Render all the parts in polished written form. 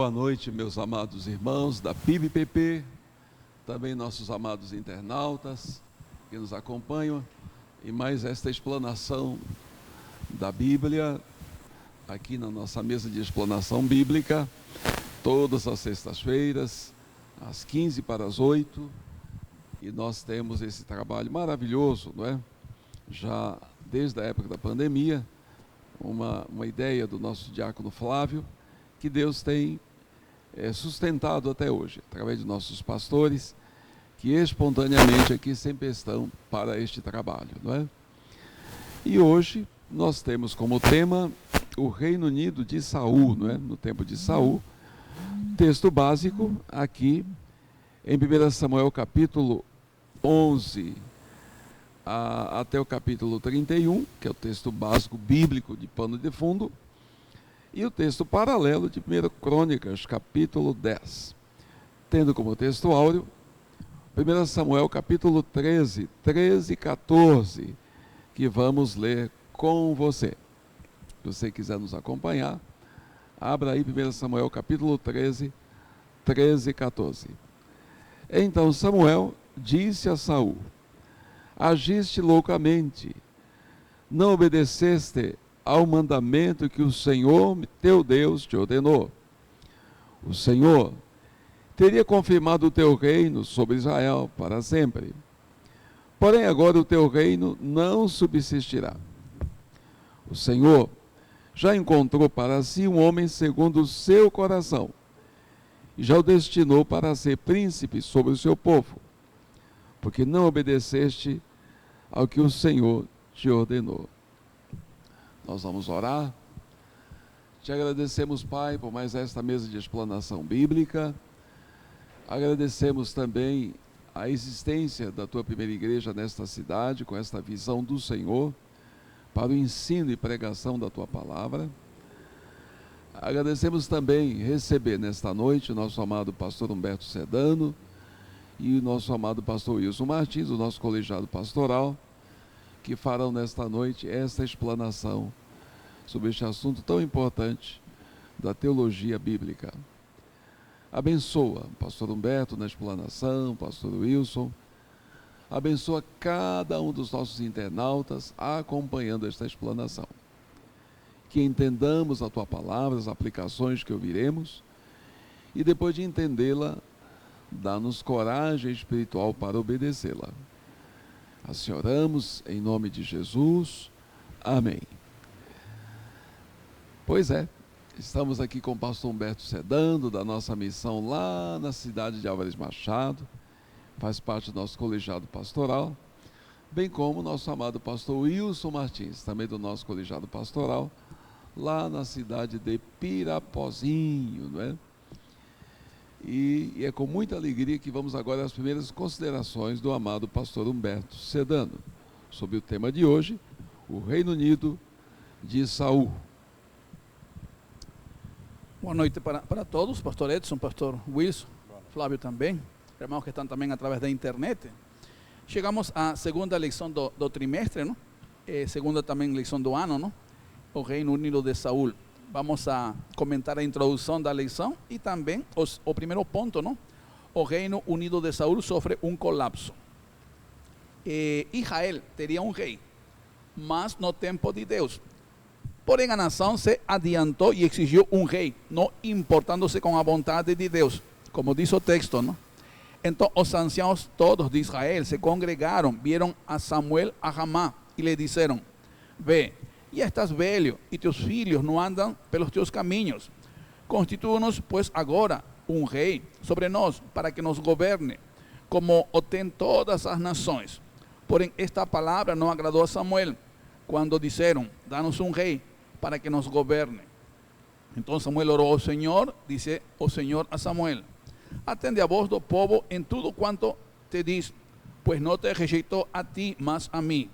Boa noite, meus amados irmãos da PIB-PP, também nossos amados internautas que nos acompanham em mais esta explanação da Bíblia, aqui na nossa mesa de explanação bíblica, todas as sextas-feiras, às 15 para as 8, e nós temos esse trabalho maravilhoso, não é? Já desde a época da pandemia, uma ideia do nosso diácono Flávio, que Deus tem sustentado até hoje, através de nossos pastores, que espontaneamente aqui sempre estão para este trabalho, não é? E hoje nós temos como tema o Reino Unido de Saul, não é? No tempo de Saul, texto básico aqui em 1 Samuel capítulo 11 até o capítulo 31, que é o texto básico bíblico de pano de fundo, e o texto paralelo de 1 Crônicas, capítulo 10. Tendo como texto áureo, 1 Samuel, capítulo 13 e 14, que vamos ler com você. Se você quiser nos acompanhar, abra aí 1 Samuel, capítulo 13 e 14. Então Samuel disse a Saul: agiste loucamente, não obedeceste ao mandamento que o Senhor, teu Deus, te ordenou. O Senhor teria confirmado o teu reino sobre Israel para sempre. Porém, agora o teu reino não subsistirá. O Senhor já encontrou para si um homem segundo o seu coração, e já o destinou para ser príncipe sobre o seu povo, porque não obedeceste ao que o Senhor te ordenou. Nós vamos orar. Te agradecemos, Pai, por mais esta mesa de explanação bíblica. Agradecemos também a existência da Tua primeira igreja nesta cidade, com esta visão do Senhor, para o ensino e pregação da Tua palavra. Agradecemos também receber nesta noite o nosso amado pastor Humberto Sedano e o nosso amado pastor Wilson Martins, o nosso colegiado pastoral, que farão nesta noite esta explanação sobre este assunto tão importante da teologia bíblica. Abençoa o pastor Humberto na explanação, o pastor Wilson, abençoa cada um dos nossos internautas acompanhando esta explanação. Que entendamos a Tua palavra, as aplicações que ouviremos, e depois de entendê-la, dá-nos coragem espiritual para obedecê-la. Assim oramos em nome de Jesus. Amém. Pois é, estamos aqui com o pastor Humberto Sedano, da nossa missão lá na cidade de Álvares Machado, faz parte do nosso colegiado pastoral, bem como o nosso amado pastor Wilson Martins, também do nosso colegiado pastoral, lá na cidade de Pirapozinho, não é? E é com muita alegria que vamos agora às primeiras considerações do amado pastor Humberto Sedano, sobre o tema de hoje, o Reino Unido de Saul. Boa noite para todos, pastor Edson, pastor Wilson, Flávio também, irmãos que estão também através da internet. Chegamos à segunda lição do trimestre, não? Segunda também lição do ano, não? O Reino Unido de Saul. Vamos a comentar a introdução da lição e também o primeiro ponto, não? O Reino Unido de Saul sofre um colapso. Israel teria um rei, mas no tempo de Deus. Porém, a nação se adiantou e exigiu um rei, não importando-se com a vontade de Deus, como diz o texto, não? Então, os anciãos todos de Israel se congregaram, vieram a Samuel a Ramá e lhe disseram: Ve, ya estás velho e teus filhos não andam pelos teus caminhos. Constitui-nos, pois, agora um rei sobre nós, para que nos governe, como o tem todas as nações. Porém, esta palavra não agradou a Samuel, quando disseram: Dá-nos um rei, para que nos governe. Então Samuel orou ao Senhor, disse o Senhor a Samuel: Atende a voz do povo em tudo quanto te diz, pois não te rejeitou a ti, mas a mim,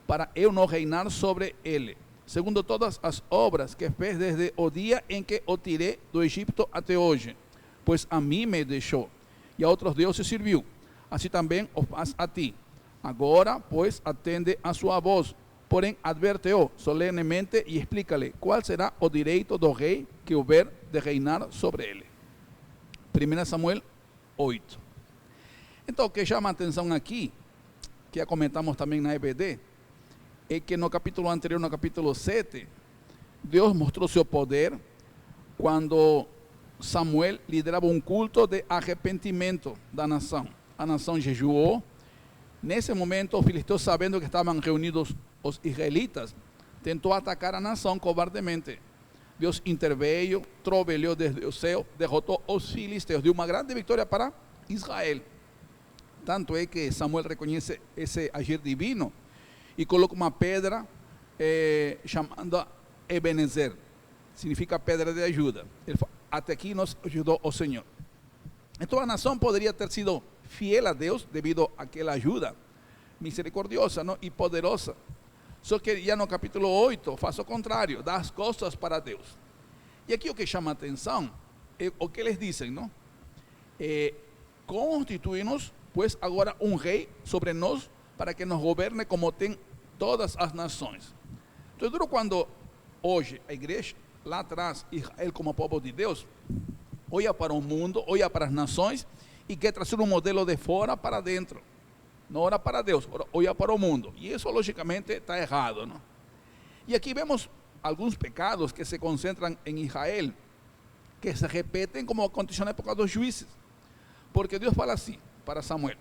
para eu não reinar sobre ele, segundo todas as obras que fez desde o dia em que o tirei do Egito até hoje, pois a mim me deixou, e a outros deuses serviu, assim também o faz a ti. Agora, pois, atende a sua voz, porém adverte-o solenemente e explica-lhe qual será o direito do rei que houver de reinar sobre ele. 1 Samuel 8. Então, o que chama a atenção aqui, que já comentamos também na EBD, é que no capítulo anterior, no capítulo 7, Deus mostrou seu poder quando Samuel liderava um culto de arrependimento da nação. A nação jejuou. Nesse momento, os filisteus, sabendo que estavam reunidos os israelitas, tentou atacar a nação covardemente. Deus interveio, trovejou desde o céu, derrotou os filisteus, deu uma grande vitória para Israel. Tanto é que Samuel reconhece esse agir divino e coloca uma pedra chamada Ebenezer, significa pedra de ajuda. Ele fala, até aqui nos ajudou o Senhor. Então a nação poderia ter sido fiel a Deus devido àquela ajuda misericordiosa, não? E poderosa. Só que já no capítulo 8 faz o contrário, dá as costas para Deus. E aqui o que chama a atenção é o que eles dizem, não? Constituí-nos, pois, agora um rei sobre nós, para que nos governe como tem todas as nações. Então, duro quando hoje a igreja, lá atrás, Israel como povo de Deus, olha para o mundo, olha para as nações e quer trazer um modelo de fora para dentro. Não olha para Deus, olha para o mundo. E isso, logicamente, está errado, não? E aqui vemos alguns pecados que se concentram em Israel, que se repetem como aconteceu na época dos juízes. Porque Deus fala assim para Samuel: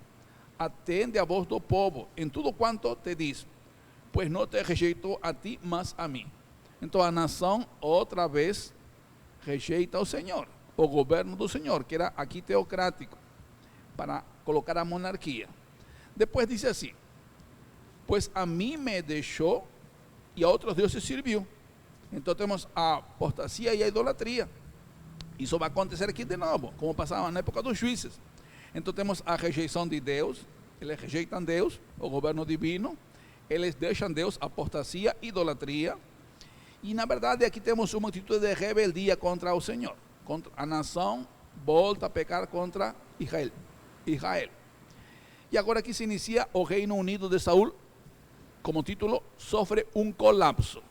atende a voz do povo em tudo quanto te diz, pois não te rejeitou a ti, mas a mim. Então a nação outra vez rejeita o Senhor, o governo do Senhor, que era aqui teocrático, para colocar a monarquia. Depois diz assim: pois a mim me deixou e a outros deuses serviu. Então temos a apostasia e a idolatria. Isso vai acontecer aqui de novo, como passava na época dos juízes. Então temos a rejeição de Deus, eles rejeitam Deus, o governo divino, eles deixam Deus, apostasia, idolatria. E na verdade aqui temos uma atitude de rebeldia contra o Senhor. Contra a nação volta a pecar contra Israel. E agora aqui se inicia o Reino Unido de Saul, como título, sofre um colapso.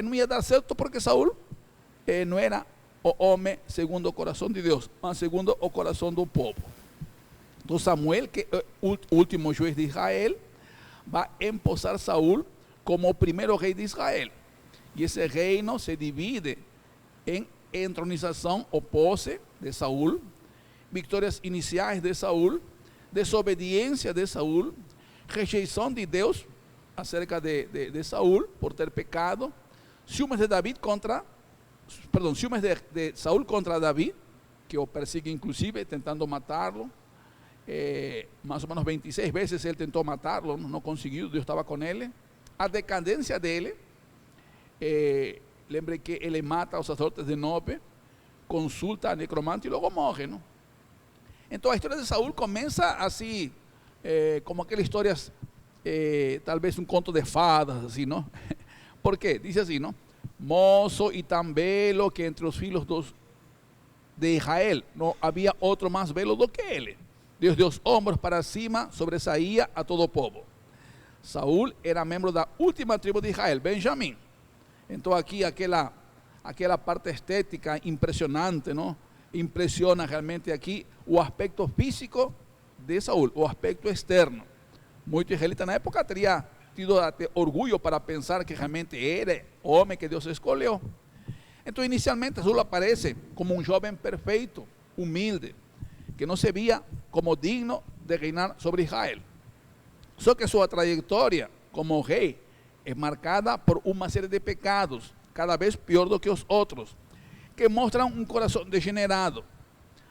Não ia dar certo porque Saul não era o homem segundo o coração de Deus, mas segundo o coração do povo. Então Samuel, que é o último juiz de Israel, vai empossar Saul como o primeiro rei de Israel. E esse reino se divide em entronização ou posse de Saul, vitórias iniciais de Saul, desobediência de Saul, rejeição de Deus acerca de Saul por ter pecado, ciúmes de Saul contra Davi, que o persigue inclusive tentando matá-lo. Mais ou menos 26 vezes ele tentou matá-lo, não conseguiu, Deus estava com ele. A decadência dele, lembre que ele mata os sacerdotes de Nob, consulta a necromante e logo morre, não? Então a história de Saul começa assim, como aquelas histórias, talvez um conto de fadas, assim, não? Por quê? Diz assim, não? Moço e tão belo que entre os filhos de Israel não havia outro mais belo do que ele. Deus deu os ombros para cima, sobressaía a todo o povo. Saul era membro da última tribo de Israel, Benjamim. Então aqui aquela parte estética impressionante, não? Impressiona realmente aqui o aspecto físico de Saul, o aspecto externo. Muito israelita na época teria tido até orgulho para pensar que realmente era o homem que Deus escolheu. Então inicialmente Saul aparece como um jovem perfeito, humilde, que não se via como digno de reinar sobre Israel. Só que sua trajetória como rei é marcada por uma série de pecados, cada vez pior do que os outros, que mostram um coração degenerado.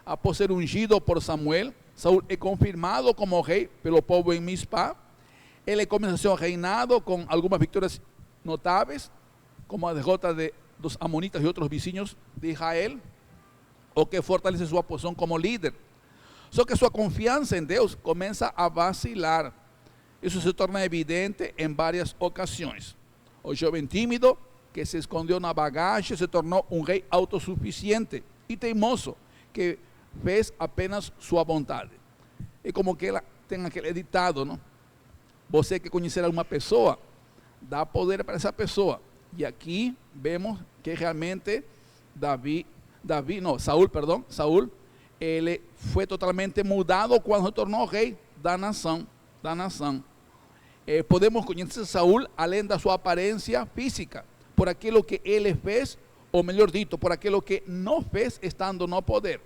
Após ser ungido por Samuel, Saul é confirmado como rei pelo povo em Mizpá. Ele começa seu reinado com algumas vitórias notáveis, como a derrota dos amonitas e outros vizinhos de Israel, o que fortalece sua posição como líder. Só que sua confiança em Deus começa a vacilar. Isso se torna evidente em várias ocasiões. O jovem tímido, que se escondeu na bagagem, se tornou um rei autossuficiente e teimoso, que fez apenas sua vontade. É como que ela tem aquele ditado, não? Você que conhecer alguma pessoa, dá poder para essa pessoa. E aqui vemos que realmente Saúl, ele foi totalmente mudado quando se tornou rei da nação. Podemos conhecer Saúl além da sua aparência física, por aquilo que ele fez, ou melhor dito, por aquilo que não fez estando no poder.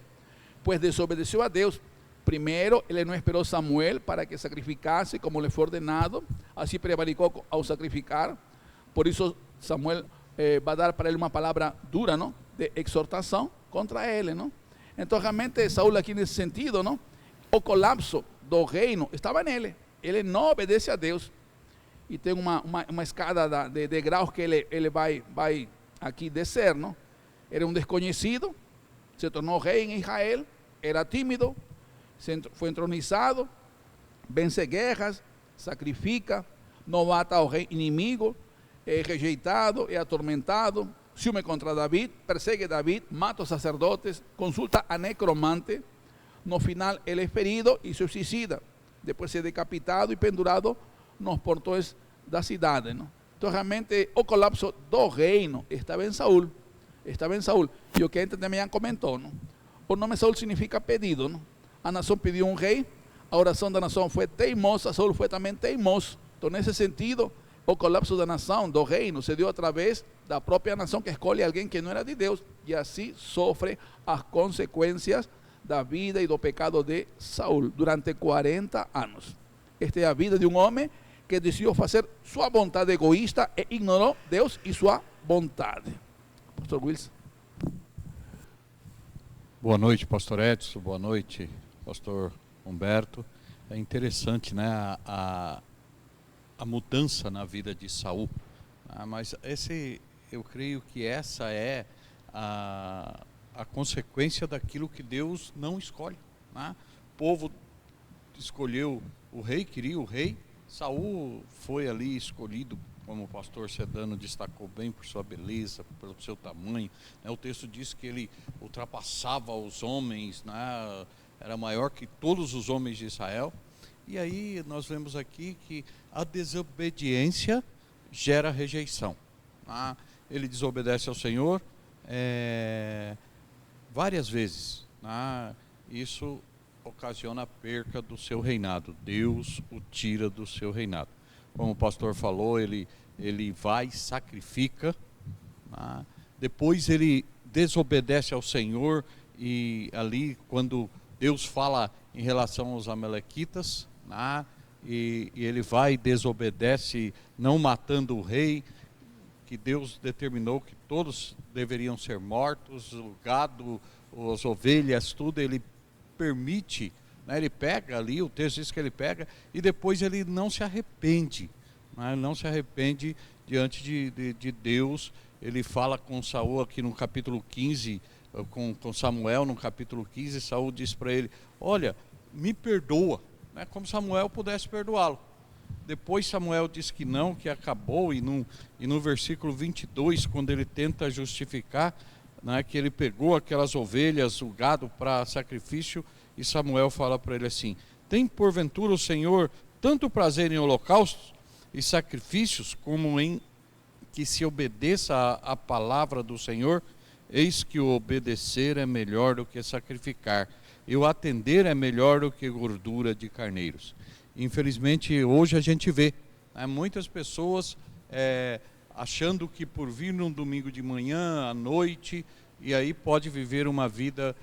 Pues desobedeció a Deus. Primeiro, ele não esperou Samuel para que sacrificasse como lhe foi ordenado, assim prevaricou ao sacrificar. Por isso Samuel vai dar para ele uma palavra dura, não? De exortação contra ele, não? Então realmente Saúl aqui nesse sentido, não? O colapso do reino estava nele. Ele não obedece a Deus. E tem uma escada de graus que ele vai aqui descer, não? Era um desconhecido, se tornou rei em Israel, era tímido, foi entronizado, vence guerras, sacrifica, não mata ao rei inimigo, é rejeitado, é atormentado, se une contra David, persegue David, mata os sacerdotes, consulta a necromante. No final ele é ferido e se suicida, depois é decapitado e pendurado nos portões da cidade, não? Então realmente o colapso do reino estava em Saúl. E o que a gente também comentou, não? O nome Saúl significa pedido, não? A nação pediu um rei, a oração da nação foi teimosa, Saúl foi também teimoso. Então nesse sentido, o colapso da nação, do reino, se deu através da própria nação que escolhe alguém que não era de Deus, e assim sofre as consequências da vida e do pecado de Saúl durante 40 anos. Esta é a vida de um homem que decidiu fazer sua vontade egoísta e ignorou Deus e sua vontade. Pastor Wilson. Boa noite, pastor Edson. Boa noite, pastor Humberto. É interessante, né, a mudança na vida de Saúl. Mas eu creio que essa é a consequência daquilo que Deus não escolhe, né? O povo escolheu o rei, queria o rei. Saúl foi ali escolhido, como o pastor Sedano destacou bem, por sua beleza, pelo seu tamanho, né? O texto diz que ele ultrapassava os homens, né? Era maior que todos os homens de Israel. E aí nós vemos aqui que a desobediência gera rejeição, né? Ele desobedece ao Senhor várias vezes, né? Isso ocasiona a perca do seu reinado. Deus o tira do seu reinado. Como o pastor falou, ele vai e sacrifica, né? Depois ele desobedece ao Senhor, e ali quando Deus fala em relação aos amalequitas, né? E ele vai e desobedece, não matando o rei, que Deus determinou que todos deveriam ser mortos, o gado, as ovelhas, tudo. Ele permite, né? Ele pega ali, o texto diz que ele pega, e depois ele não se arrepende, né? Ele não se arrepende diante de Deus. Ele fala com Saúl aqui no capítulo 15, com Samuel no capítulo 15, Saúl diz para ele: olha, me perdoa, né? Como Samuel pudesse perdoá-lo. Depois Samuel diz que não, que acabou, e no versículo 22, quando ele tenta justificar, né, que ele pegou aquelas ovelhas, o gado para sacrifício, e Samuel fala para ele assim: tem porventura o Senhor tanto prazer em holocaustos e sacrifícios, como em que se obedeça a palavra do Senhor? Eis que o obedecer é melhor do que sacrificar, e o atender é melhor do que gordura de carneiros. Infelizmente hoje a gente vê, né, muitas pessoas achando que por vir num domingo de manhã, à noite, e aí pode viver uma vida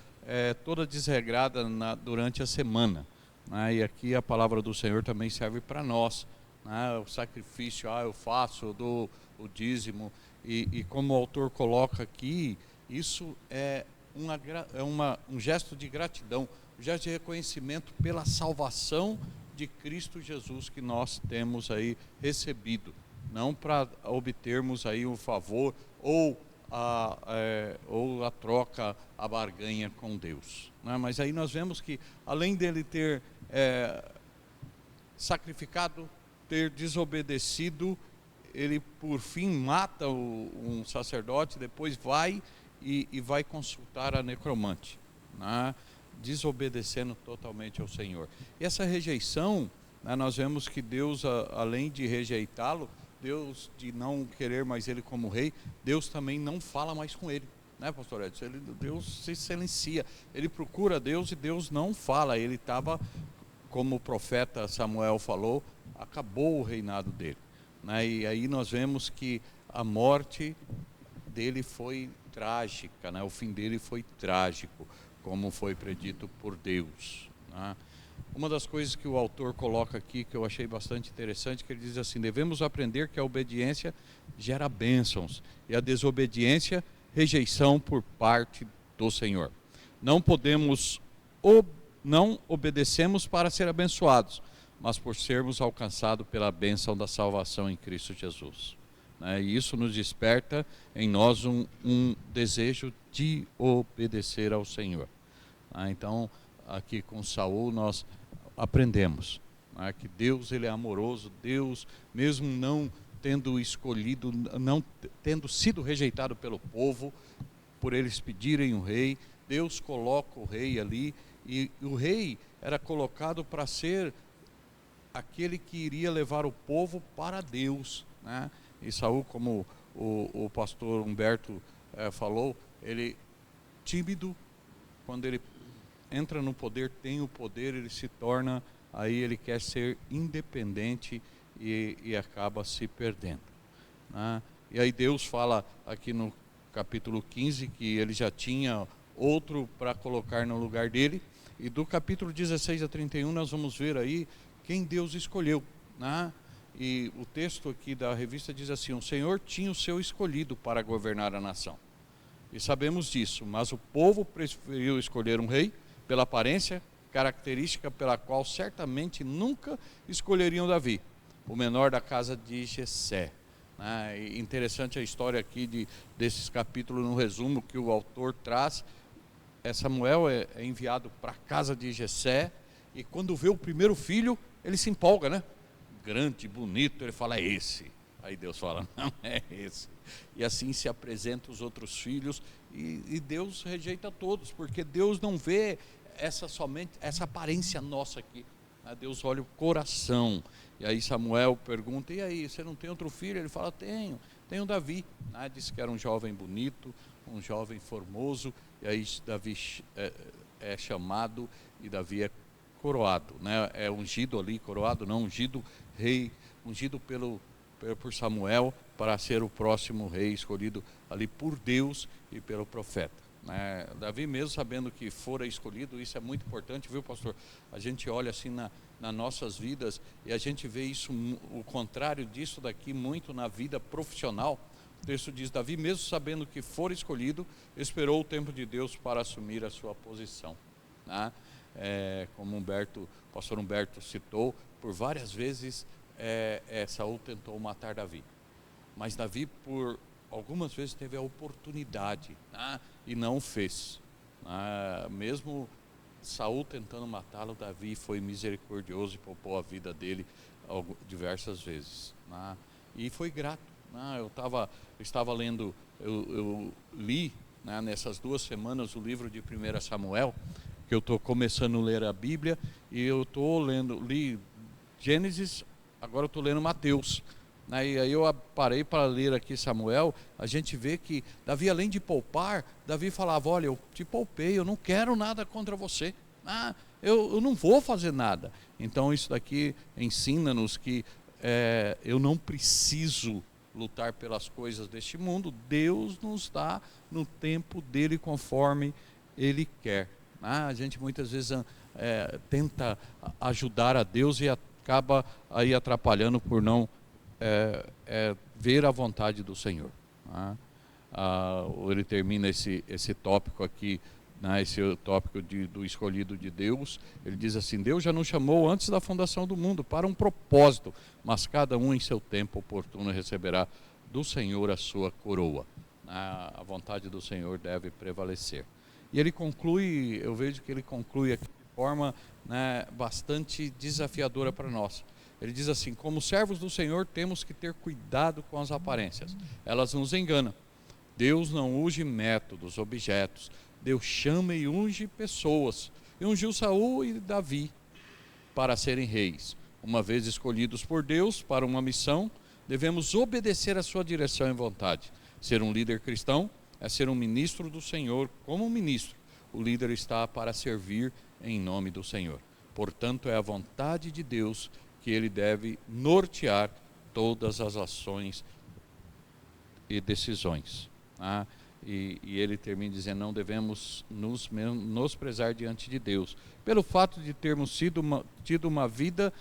toda desregrada durante a semana, né? E aqui a palavra do Senhor também serve para nós, né? O sacrifício, eu faço, eu dou o dízimo, e como o autor coloca aqui, isso é um gesto de gratidão, um gesto de reconhecimento pela salvação de Cristo Jesus que nós temos aí recebido, não para obtermos aí um favor ou a troca, a barganha com Deus, né? Mas aí nós vemos que além dele ter sacrificado, ter desobedecido, ele por fim mata um sacerdote, depois vai e vai consultar a necromante, né? Desobedecendo totalmente ao Senhor. E essa rejeição, né, nós vemos que Deus, além de rejeitá-lo, Deus de não querer mais ele como rei, Deus também não fala mais com ele, né, pastor Edson? Deus se silencia, ele procura Deus e Deus não fala. Ele estava, como o profeta Samuel falou, acabou o reinado dele, né? E aí nós vemos que a morte dele foi trágica, né? O fim dele foi trágico, como foi predito por Deus, né? Uma das coisas que o autor coloca aqui, que eu achei bastante interessante, que ele diz assim: devemos aprender que a obediência gera bênçãos e a desobediência, rejeição por parte do Senhor. Não obedecemos para ser abençoados, mas por sermos alcançados pela bênção da salvação em Cristo Jesus, né? E isso nos desperta em nós um desejo de obedecer ao Senhor, né? Então, aqui com Saul nós aprendemos, né, que Deus, ele é amoroso. Deus, mesmo não tendo escolhido, não tendo sido rejeitado pelo povo, por eles pedirem um rei, Deus coloca o rei ali, e o rei era colocado para ser aquele que iria levar o povo para Deus, né? E Saul, como o pastor Humberto falou, ele tímido, quando ele entra no poder, tem o poder, ele se torna, aí ele quer ser independente e acaba se perdendo, né? E aí Deus fala aqui no capítulo 15 que ele já tinha outro para colocar no lugar dele, e do capítulo 16 a 31 nós vamos ver aí quem Deus escolheu, né? E o texto aqui da revista diz assim: o Senhor tinha o seu escolhido para governar a nação, e sabemos disso, mas o povo preferiu escolher um rei pela aparência, característica pela qual certamente nunca escolheriam Davi, o menor da casa de Jessé, né? E interessante a história aqui desses capítulos, no resumo que o autor traz. Samuel é enviado para a casa de Jessé, e quando vê o primeiro filho, ele se empolga, né? Grande, bonito, ele fala: é esse. Aí Deus fala: não é esse. E assim se apresenta os outros filhos, e Deus rejeita todos, porque Deus não vê somente essa aparência nossa aqui, né? Deus olha o coração. E aí Samuel pergunta: e aí, você não tem outro filho? Ele fala: tenho Davi, né? Disse que era um jovem bonito, um jovem formoso. E aí Davi é chamado, e Davi é coroado, né? É ungido ali, coroado não, ungido rei, ungido por Samuel para ser o próximo rei, escolhido ali por Deus e pelo profeta, né? Davi, mesmo sabendo que fora escolhido, isso é muito importante, viu, pastor? A gente olha assim nas nossas vidas, e a gente vê isso, o contrário disso daqui, muito na vida profissional. O texto diz: Davi, mesmo sabendo que fora escolhido, esperou o tempo de Deus para assumir a sua posição, né? Como o pastor Humberto citou, por várias vezes Saul tentou matar Davi, mas Davi por algumas vezes teve a oportunidade, né? E não o fez, né? Mesmo Saul tentando matá-lo, Davi foi misericordioso e poupou a vida dele diversas vezes, né? E foi grato, né? Eu estava lendo, eu li, né, nessas 2 semanas o livro de 1 Samuel, que eu estou começando a ler a Bíblia, e eu li Gênesis, agora eu estou lendo Mateus, né? E aí eu parei para ler aqui Samuel. A gente vê que Davi, além de poupar, Davi falava: olha, eu te poupei, eu não quero nada contra você, eu não vou fazer nada. Então isso daqui ensina-nos que eu não preciso lutar pelas coisas deste mundo. Deus nos dá no tempo dele, conforme ele quer. A gente muitas vezes tenta ajudar a Deus e acaba aí atrapalhando por não ver a vontade do Senhor, né? Ele termina esse tópico aqui, né, esse tópico do escolhido de Deus. Ele diz assim: Deus já nos chamou antes da fundação do mundo para um propósito, mas cada um em seu tempo oportuno receberá do Senhor a sua coroa. A vontade do Senhor deve prevalecer. E ele conclui, eu vejo que ele conclui aqui de forma, né, bastante desafiadora para nós. Ele diz assim: como servos do Senhor temos que ter cuidado com as aparências, elas nos enganam. Deus não unge métodos, objetos. Deus chama e unge pessoas. E ungiu Saul e Davi para serem reis. Uma vez escolhidos por Deus para uma missão, devemos obedecer à sua direção e vontade. Ser um líder cristão é ser um ministro do Senhor. Como ministro, o líder está para servir em nome do Senhor. Portanto, é a vontade de Deus que ele deve nortear todas as ações e decisões. Tá? E ele termina dizendo, não devemos nos menosprezar diante de Deus, pelo fato de termos tido uma vida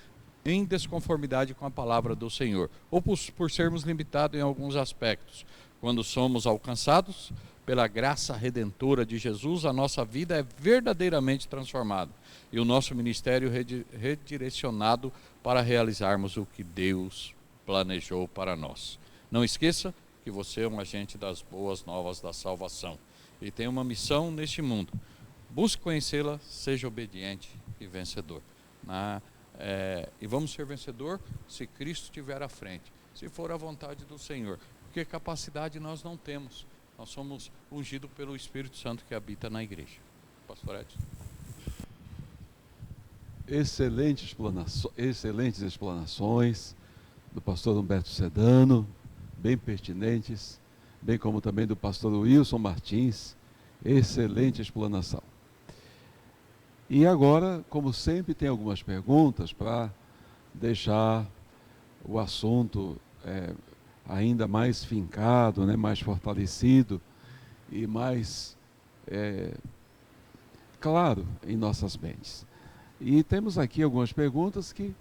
em desconformidade com a palavra do Senhor, ou por sermos limitados em alguns aspectos. Quando somos alcançados pela graça redentora de Jesus, a nossa vida é verdadeiramente transformada e o nosso ministério redirecionado para realizarmos o que Deus planejou para nós. Não esqueça que você é um agente das boas novas da salvação e tem uma missão neste mundo. Busque conhecê-la, seja obediente e vencedor. E vamos ser vencedor se Cristo estiver à frente, se for a vontade do Senhor, porque capacidade nós não temos. Nós somos ungidos pelo Espírito Santo que habita na igreja. Pastor Edson. Excelentes explanações do pastor Humberto Sedano, bem pertinentes, bem como também do pastor Wilson Martins. Excelente explanação. E agora, como sempre, tem algumas perguntas para deixar o assunto ainda mais fincado, né, mais fortalecido e mais claro em nossas mentes. E temos aqui algumas perguntas que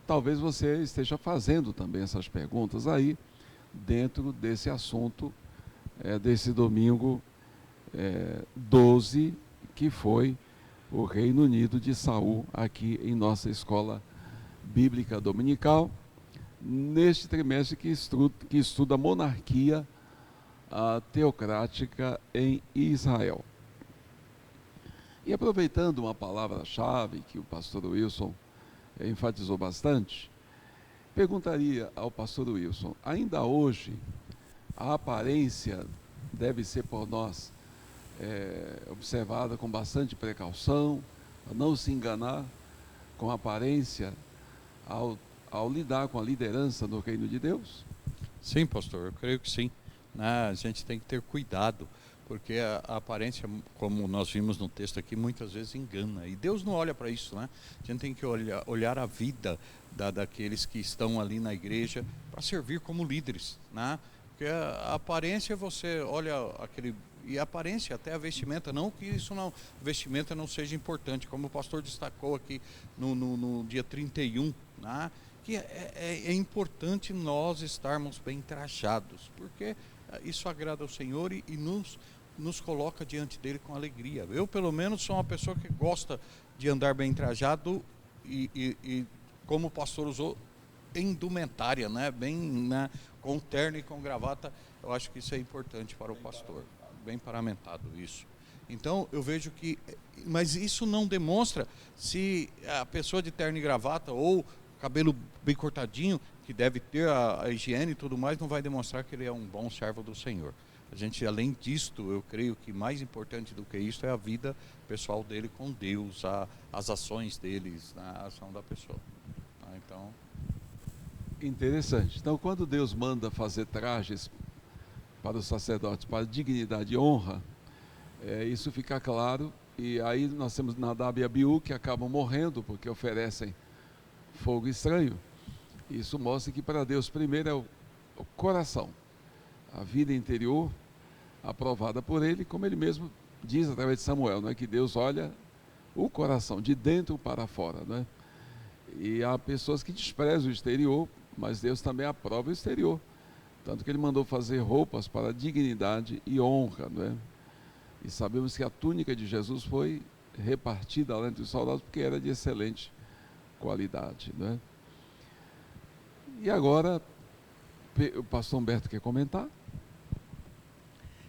talvez você esteja fazendo também essas perguntas aí dentro desse assunto desse domingo 12, que foi o Reino Unido de Saul aqui em nossa escola bíblica dominical, neste trimestre que estuda a monarquia teocrática em Israel. E aproveitando uma palavra-chave que o pastor Wilson enfatizou bastante, perguntaria ao pastor Wilson, ainda hoje a aparência deve ser por nós observada com bastante precaução, a não se enganar com a aparência ao lidar com a liderança no reino de Deus? Sim, pastor, eu creio que sim. A gente tem que ter cuidado, porque a aparência, como nós vimos no texto aqui, muitas vezes engana. E Deus não olha para isso, né? A gente tem que olhar a vida daqueles que estão ali na igreja para servir como líderes, né? Porque a aparência, você olha aquele... E a aparência, até a vestimenta, não que isso não, vestimenta não seja importante, como o pastor destacou aqui no dia 31, né? Que é importante nós estarmos bem trajados, porque isso agrada ao Senhor e nos coloca diante dele com alegria. Eu, pelo menos, sou uma pessoa que gosta de andar bem trajado e como o pastor usou, indumentária, né? Bem, né? Com terno e com gravata. Eu acho que isso é importante para o pastor, bem paramentado isso. Então eu vejo que, mas isso não demonstra se a pessoa de terno e gravata ou cabelo bem cortadinho, que deve ter a higiene e tudo mais, não vai demonstrar que ele é um bom servo do Senhor. A gente, além disto, eu creio que mais importante do que isso é a vida pessoal dele com Deus, as ações deles, a ação da pessoa. Então, interessante. Então, quando Deus manda fazer trajes para os sacerdotes, para dignidade e honra, isso fica claro. E aí nós temos Nadab e Abiú, que acabam morrendo porque oferecem fogo estranho. Isso mostra que para Deus primeiro é o coração, a vida interior aprovada por ele, como ele mesmo diz através de Samuel, não é? Que Deus olha o coração de dentro para fora, não é? E há pessoas que desprezam o exterior, mas Deus também aprova o exterior, tanto que ele mandou fazer roupas para dignidade e honra, não é? E sabemos que a túnica de Jesus foi repartida entre os soldados porque era de excelente qualidade, não é? E agora o pastor Humberto quer comentar?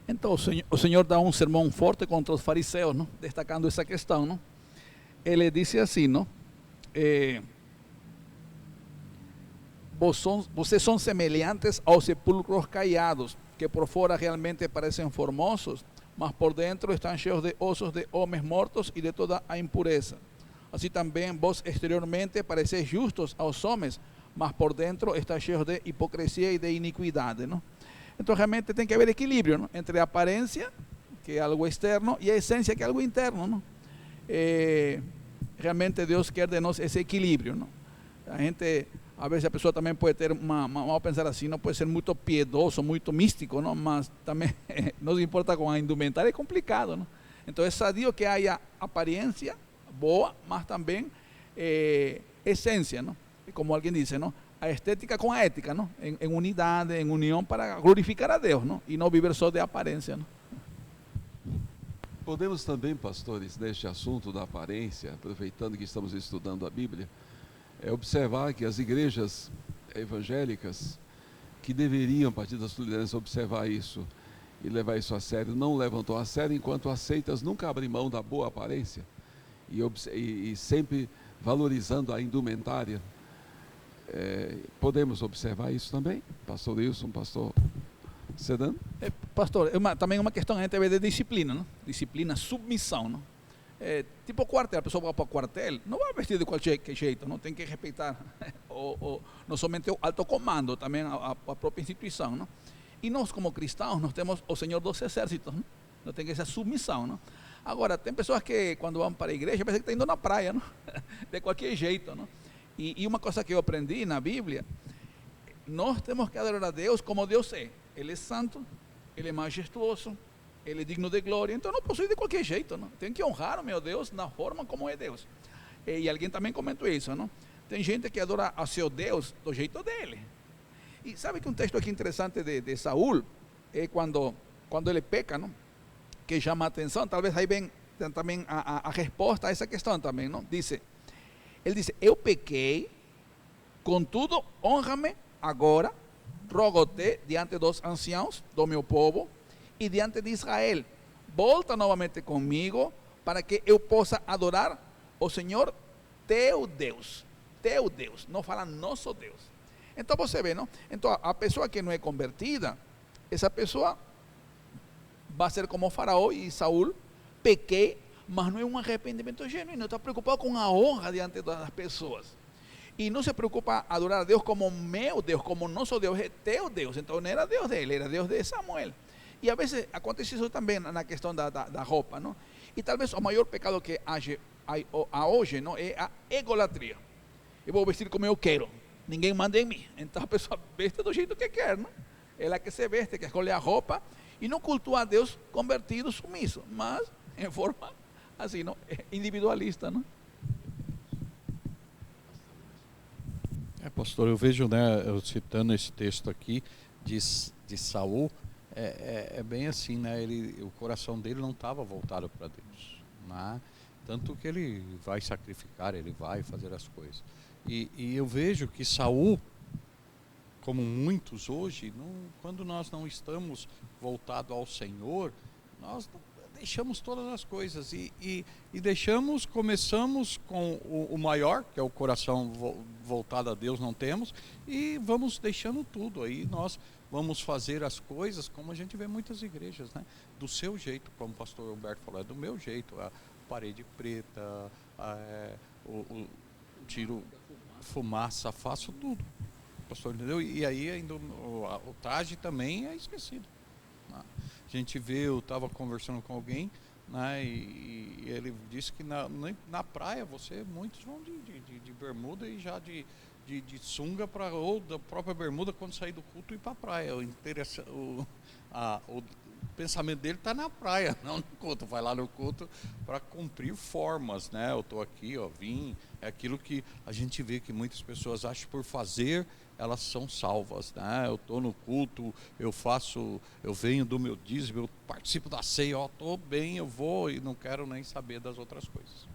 Então o Senhor dá um sermão forte contra os fariseus, não? Destacando essa questão, não? Ele disse assim, não? Vocês são semelhantes aos sepulcros caiados, que por fora realmente parecem formosos, mas por dentro estão cheios de ossos de homens mortos e de toda a impureza. Assim também vós exteriormente pareceis justos aos homens, mas por dentro está cheio de hipocrisia e de iniquidade, não? Então realmente tem que haver equilíbrio, não? Entre a aparência, que é algo externo, e a essência, que é algo interno, não? Realmente Deus quer de nós esse equilíbrio, não? A gente, a vezes a pessoa também pode ter vamos pensar assim, não pode ser muito piedoso, muito místico, não? Mas também não se importa com a indumentária, é complicado, não? Então é sadio que haya aparência boa, mas também essência, não? E como alguém disse, não? A estética com a ética, não? Em unidade, em união, para glorificar a Deus, não? E não viver só de aparência, não? Podemos também, pastores, neste assunto da aparência, aproveitando que estamos estudando a Bíblia, observar que as igrejas evangélicas, que deveriam, a partir da sua liderança, observar isso e levar isso a sério, não levantam a sério, enquanto as seitas nunca abrem mão da boa aparência e sempre valorizando a indumentária. Podemos observar isso também, pastor Wilson, pastor Sedano? Pastor, também uma questão a gente vê de disciplina, não? Disciplina, submissão, não? Tipo quartel, a pessoa vai para o quartel, não vai vestir de qualquer jeito, não tem que respeitar não somente o alto comando, também a própria instituição, não? E nós como cristãos, nós temos o Senhor dos Exércitos, não? Nós temos essa submissão, não? Agora, tem pessoas que quando vão para a igreja, parece que estão indo na praia, não? De qualquer jeito, não? E uma coisa que eu aprendi na Bíblia, nós temos que adorar a Deus como Deus é. Ele é santo, Ele é majestuoso, Ele é digno de glória, então não posso ir de qualquer jeito, não? Tenho que honrar o meu Deus na forma como é Deus. E alguém também comentou isso, não? Tem gente que adora a seu Deus do jeito dele. E sabe que um texto aqui interessante de Saúl é quando ele peca, não? Que chama a atenção, talvez aí vem também a resposta a essa questão também, não? Ele diz, eu pequei, contudo honra-me agora, rogo-te diante dos anciãos do meu povo e diante de Israel, volta novamente comigo para que eu possa adorar o Senhor teu Deus, não fala nosso Deus. Então você vê, não? Então a pessoa que não é convertida, essa pessoa vai ser como Faraó e Saúl, pequei, mas não é um arrependimento genuíno, está preocupado com a honra diante das pessoas. E não se preocupa adorar a Deus como meu Deus, como nosso Deus, é teu Deus. Então não era Deus dele, era Deus de Samuel. E a vezes acontece isso também na questão da roupa, não? E talvez o maior pecado que há hoje, não, é a egolatria. Eu vou vestir como eu quero, ninguém manda em mim. Então a pessoa veste do jeito que quer, não? Ela que se veste, que escolhe a roupa e não cultua a Deus convertido, sumiço, mas em forma assim, não, individualista, não? Pastor, eu vejo, né, eu citando esse texto aqui de Saul, é bem assim, né, o coração dele não estava voltado para Deus, né? Tanto que ele vai sacrificar, ele vai fazer as coisas. E eu vejo que Saul, como muitos hoje, quando nós não estamos voltados ao Senhor, nós deixamos todas as coisas e começamos com o maior, que é o coração voltado a Deus, não temos, e vamos deixando tudo. Aí nós vamos fazer as coisas como a gente vê muitas igrejas, né? Do seu jeito, como o pastor Humberto falou, é do meu jeito, a parede preta, tiro fumaça, faço tudo, pastor, entendeu? E aí ainda o traje também é esquecido. A gente vê, eu estava conversando com alguém, né, e ele disse que na praia muitos vão de bermuda e já de sunga, ou da própria bermuda quando sair do culto e ir para a praia. O pensamento dele está na praia, não no culto. Vai lá no culto para cumprir formas, né? Eu estou aqui, vim. É aquilo que a gente vê que muitas pessoas acham por fazer, elas são salvas, né? Eu estou no culto, eu venho do meu dízimo, eu participo da ceia, estou bem, eu vou e não quero nem saber das outras coisas.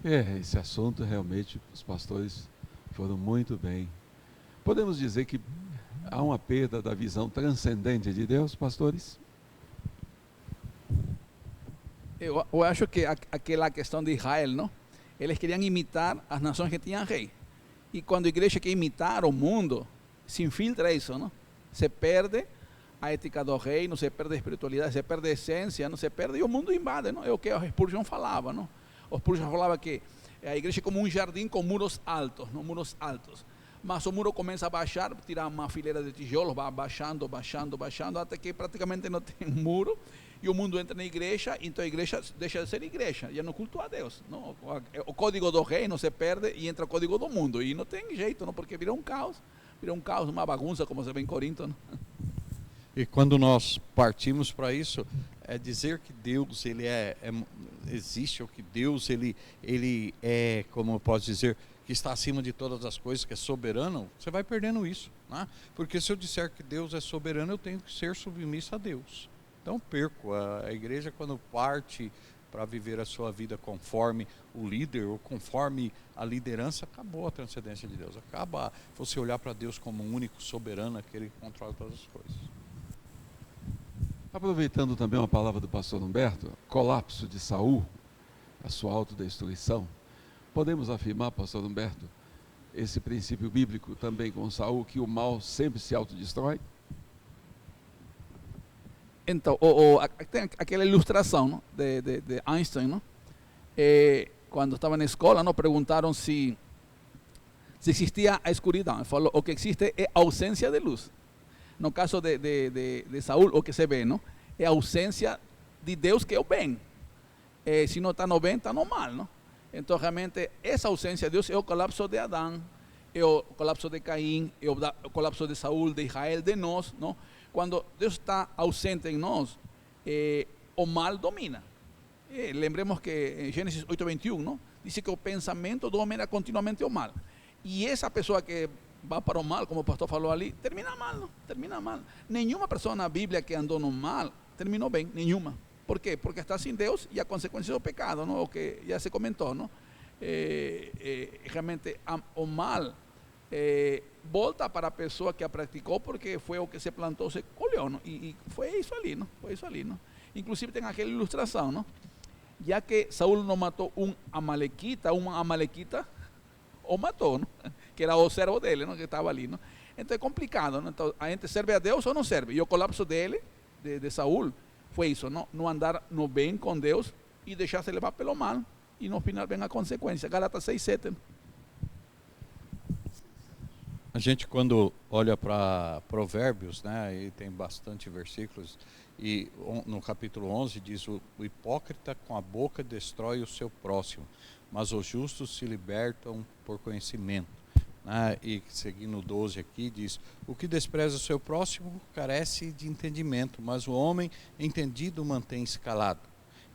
Esse assunto realmente os pastores foram muito bem. Podemos dizer que há uma perda da visão transcendente de Deus, pastores? Eu acho que aquela questão de Israel, não? Eles queriam imitar as nações que tinham rei. E quando a igreja quer imitar o mundo, se infiltra isso, não? Se perde a ética do rei, não se perde a espiritualidade, se perde a essência, não se perde, e o mundo invade, não? É o que o Spurgeon falava, não? O Spurgeon falava que a igreja é como um jardim com muros altos, não? Muros altos. mas o muro começa a baixar, tirar uma fileira de tijolos, vai baixando, até que praticamente não tem muro, e o mundo entra na igreja, então a igreja deixa de ser igreja, já não cultua a Deus, não? O código do reino se perde e entra o código do mundo, e não tem jeito, não? Porque vira um caos, uma bagunça, como você vê em Corinto, não? E quando nós partimos para isso, é dizer que Deus ele existe, ou que Deus ele é, como eu posso dizer, que está acima de todas as coisas, que é soberano, você vai perdendo isso, né? Porque se eu disser que Deus é soberano, eu tenho que ser submisso a Deus. Então perco. A igreja, quando parte para viver a sua vida conforme o líder ou conforme a liderança, acabou a transcendência de Deus. Acaba você olhar para Deus como um único soberano, aquele que controla todas as coisas. Aproveitando também uma palavra do pastor Humberto, colapso de Saul, a sua autodestruição, podemos afirmar, pastor Humberto, esse princípio bíblico também com Saul, que o mal sempre se autodestrói? Então, tem aquela ilustração, não? de Einstein, não? Quando estava na escola, não, perguntaram se existia a escuridão. Ele falou, o que existe é ausência de luz. No caso de Saul, o que se vê, não? É a ausência de Deus, que é o bem. Se não está no bem, está no mal, não? Então, realmente, essa ausência de Deus é o colapso de Adão, é o colapso de Caim, é o colapso de Saul, de Israel, de nós, não? Quando Deus está ausente em nós, o mal domina. Lembremos que em Gênesis 8:21, não? Diz que o pensamento do homem era continuamente o mal. E essa pessoa que vai para o mal, como o pastor falou ali, termina mal, não? Termina mal. Nenhuma pessoa na Bíblia que andou no mal terminou bem, nenhuma. Por quê? Porque está sem Deus e a consequência do pecado, não? O que já se comentou, não? Realmente o mal volta para a pessoa que a praticou, porque foi o que se plantou, se colheu, não? E foi isso ali, não? Foi isso ali, não? Inclusive tem aquela ilustração, não? Já que Saul não matou uma amalequita o matou, não? Que era o servo dele, não? Que estava ali, não? Então é complicado, não? Então a gente serve a Deus ou não serve? E o colapso dele, de Saul, foi isso, não andar no bem com Deus e deixar-se levar pelo mal, e no final vem a consequência. Gálatas 6:7. A gente, quando olha para Provérbios, né, e tem bastante versículos, e no capítulo 11 diz: o hipócrita com a boca destrói o seu próximo, mas os justos se libertam por conhecimento. E seguindo o 12 aqui diz: o que despreza o seu próximo carece de entendimento, mas o homem entendido mantém-se calado.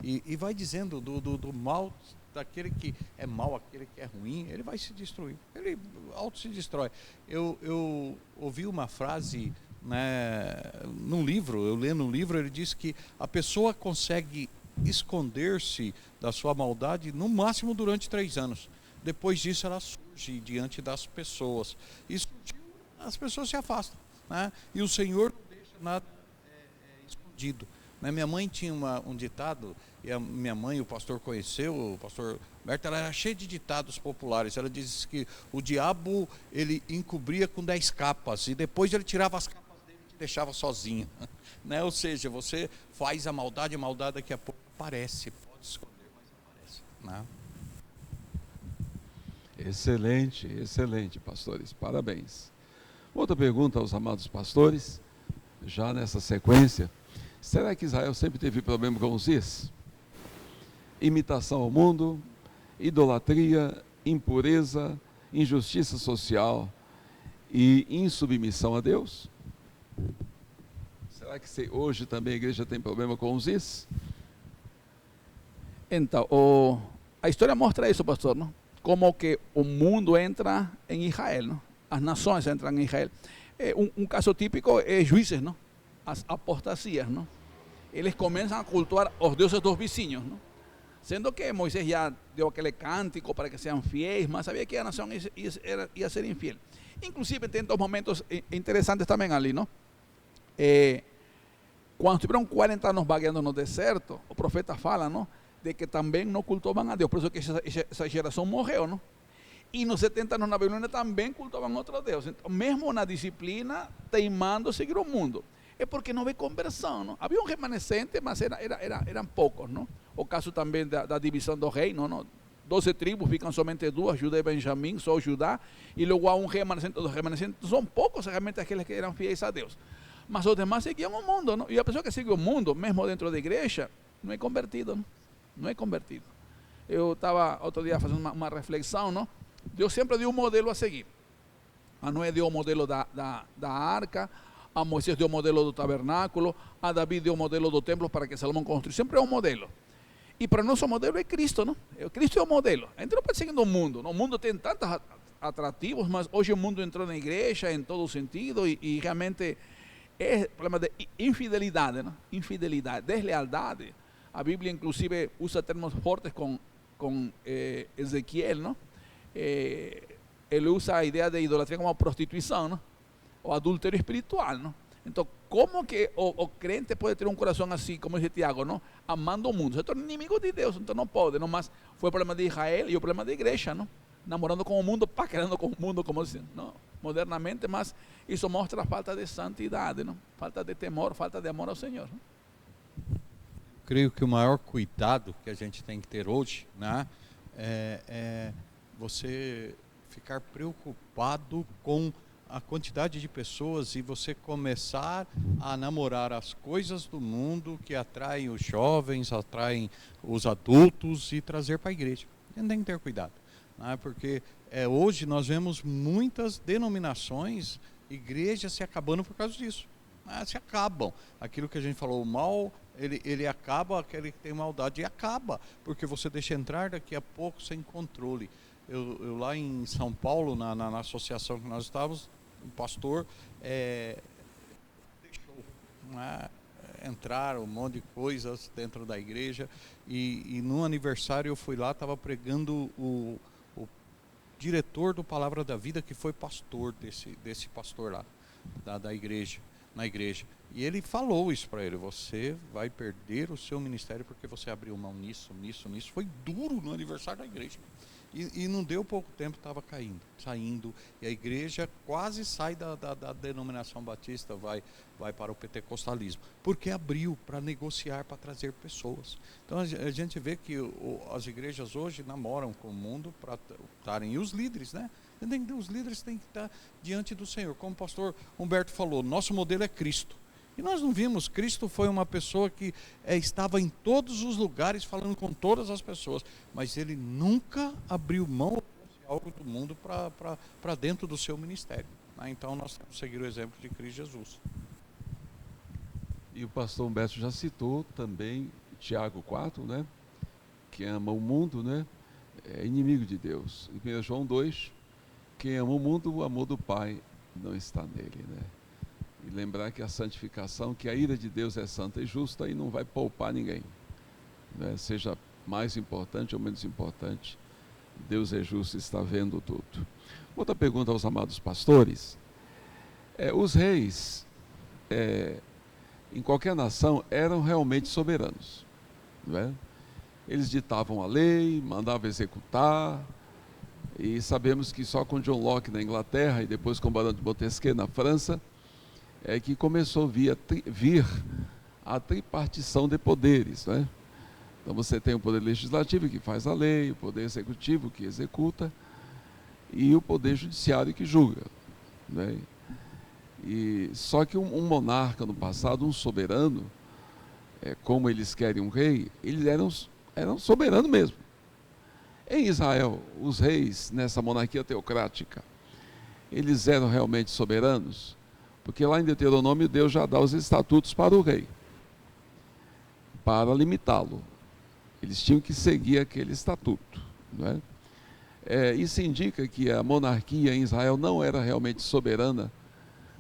E vai dizendo do mal, daquele que é mal, aquele que é ruim, ele vai se destruir, ele auto se destrói. Eu ouvi uma frase, né, num livro, eu lendo um livro, ele diz que a pessoa consegue esconder-se da sua maldade no máximo durante 3 anos. Depois disso ela surge diante das pessoas. E as pessoas se afastam, né? E o Senhor não deixa nada escondido. Né? Minha mãe tinha um ditado, e a minha mãe, o pastor conheceu, o pastor Berta, ela era cheia de ditados populares. Ela disse que o diabo, ele encobria com 10 capas, e depois ele tirava as capas dele e te deixava sozinho. Né? Ou seja, você faz a maldade daqui a pouco aparece, pode esconder, mas aparece. Né? Excelente, excelente, pastores, parabéns. Outra pergunta aos amados pastores, já nessa sequência: será que Israel sempre teve problema com os is? Imitação ao mundo, idolatria, impureza, injustiça social e insubmissão a Deus? Será que hoje também a igreja tem problema com os is? Então, a história mostra isso, pastor, não? Como que o mundo entra em Israel, não? As nações entram em Israel. Um caso típico é Juízes, não? As apostasias, não? Eles começam a cultuar os deuses dos vizinhos, não? Sendo que Moisés já deu aquele cântico para que sejam fiéis, mas sabia que a nação ia ser infiel. Inclusive tem 2 momentos interessantes também ali, não? Quando estiveram 40 anos vagueando no deserto, o profeta fala, não? De que também não cultuavam a Deus, por isso que essa geração morreu, não? E nos 70 anos na Babilônia também cultuavam outro Deus. Então, mesmo na disciplina, teimando seguir o mundo. É porque não houve conversão, não? Havia um remanescente, mas eram poucos, não? O caso também da divisão do reino, não? 12 tribos, ficam somente 2, Judá e Benjamim, só Judá, e logo há um remanescente, os remanescentes são poucos realmente aqueles que eram fiéis a Deus. Mas os demais seguiam o mundo, não? E a pessoa que segue o mundo, mesmo dentro da igreja, não é convertido, não? Não é convertido. Eu estava outro dia fazendo uma reflexão, não? Deus sempre deu um modelo a seguir. A Noé deu o modelo da arca, a Moisés deu o modelo do tabernáculo, a Davi deu o modelo do templo para que Salomão construiu. Sempre é um modelo. E para nós o modelo é Cristo, não? Cristo é o modelo. A gente não pode seguir no mundo. O mundo tem tantos atrativos, mas hoje o mundo entrou na igreja em todo sentido e realmente é problema de infidelidade, não? Infidelidade, deslealdade. A Bíblia inclusive usa termos fortes com Ezequiel, não? Ele usa a ideia de idolatria como prostituição, não? O adultério espiritual, não? Então, como que o crente pode ter um coração assim, como diz Tiago, não? Amando o mundo? Você é inimigo de Deus, então não pode, não? Mas foi o problema de Israel e o problema da igreja, não? Namorando com o mundo, paquerando com o mundo, como assim, não? Modernamente, mas isso mostra a falta de santidade, não? Falta de temor, falta de amor ao Senhor, não? Creio que o maior cuidado que a gente tem que ter hoje, né, é você ficar preocupado com a quantidade de pessoas e você começar a namorar as coisas do mundo que atraem os jovens, atraem os adultos e trazer para a igreja. A gente tem que ter cuidado, né? Porque hoje nós vemos muitas denominações, igrejas se acabando por causa disso. Se acabam. Aquilo que a gente falou, o mal, ele acaba, aquele que tem maldade acaba, porque você deixa entrar daqui a pouco sem controle. Eu lá em São Paulo, na associação que nós estávamos, o pastor deixou entrar um monte de coisas dentro da igreja e no aniversário eu fui lá, estava pregando o diretor do Palavra da Vida, que foi pastor desse pastor lá, da igreja, na igreja. E ele falou isso para ele: você vai perder o seu ministério porque você abriu mão nisso. Foi duro no aniversário da igreja. E não deu pouco tempo, estava saindo, e a igreja quase sai da denominação batista, vai para o pentecostalismo, porque abriu para negociar, para trazer pessoas. Então a gente vê que as igrejas hoje namoram com o mundo para estarem, e os líderes, né? Os líderes têm que estar diante do Senhor, como o pastor Humberto falou, nosso modelo é Cristo. E nós não vimos, Cristo foi uma pessoa que estava em todos os lugares, falando com todas as pessoas, mas ele nunca abriu mão de algo do mundo para dentro do seu ministério. Então nós temos que seguir o exemplo de Cristo Jesus. E o pastor Humberto já citou também Tiago 4, né? Quem ama o mundo, né, é inimigo de Deus. E 1 João 2, quem ama o mundo, o amor do Pai não está nele, né? E lembrar que a santificação, que a ira de Deus é santa e justa e não vai poupar ninguém, né? Seja mais importante ou menos importante, Deus é justo e está vendo tudo. Outra pergunta aos amados pastores: os reis, em qualquer nação, eram realmente soberanos, não é? Eles ditavam a lei, mandavam executar, e sabemos que só com John Locke na Inglaterra e depois com Barão de Montesquieu na França é que começou a vir a tripartição de poderes, né? Então você tem o poder legislativo, que faz a lei, o poder executivo, que executa, e o poder judiciário, que julga, né? E só que um monarca no passado, um soberano, como eles querem um rei, eles eram soberanos mesmo. Em Israel, os reis, nessa monarquia teocrática, eles eram realmente soberanos? Porque lá em Deuteronômio, Deus já dá os estatutos para o rei, para limitá-lo. Eles tinham que seguir aquele estatuto, não é? Isso indica que a monarquia em Israel não era realmente soberana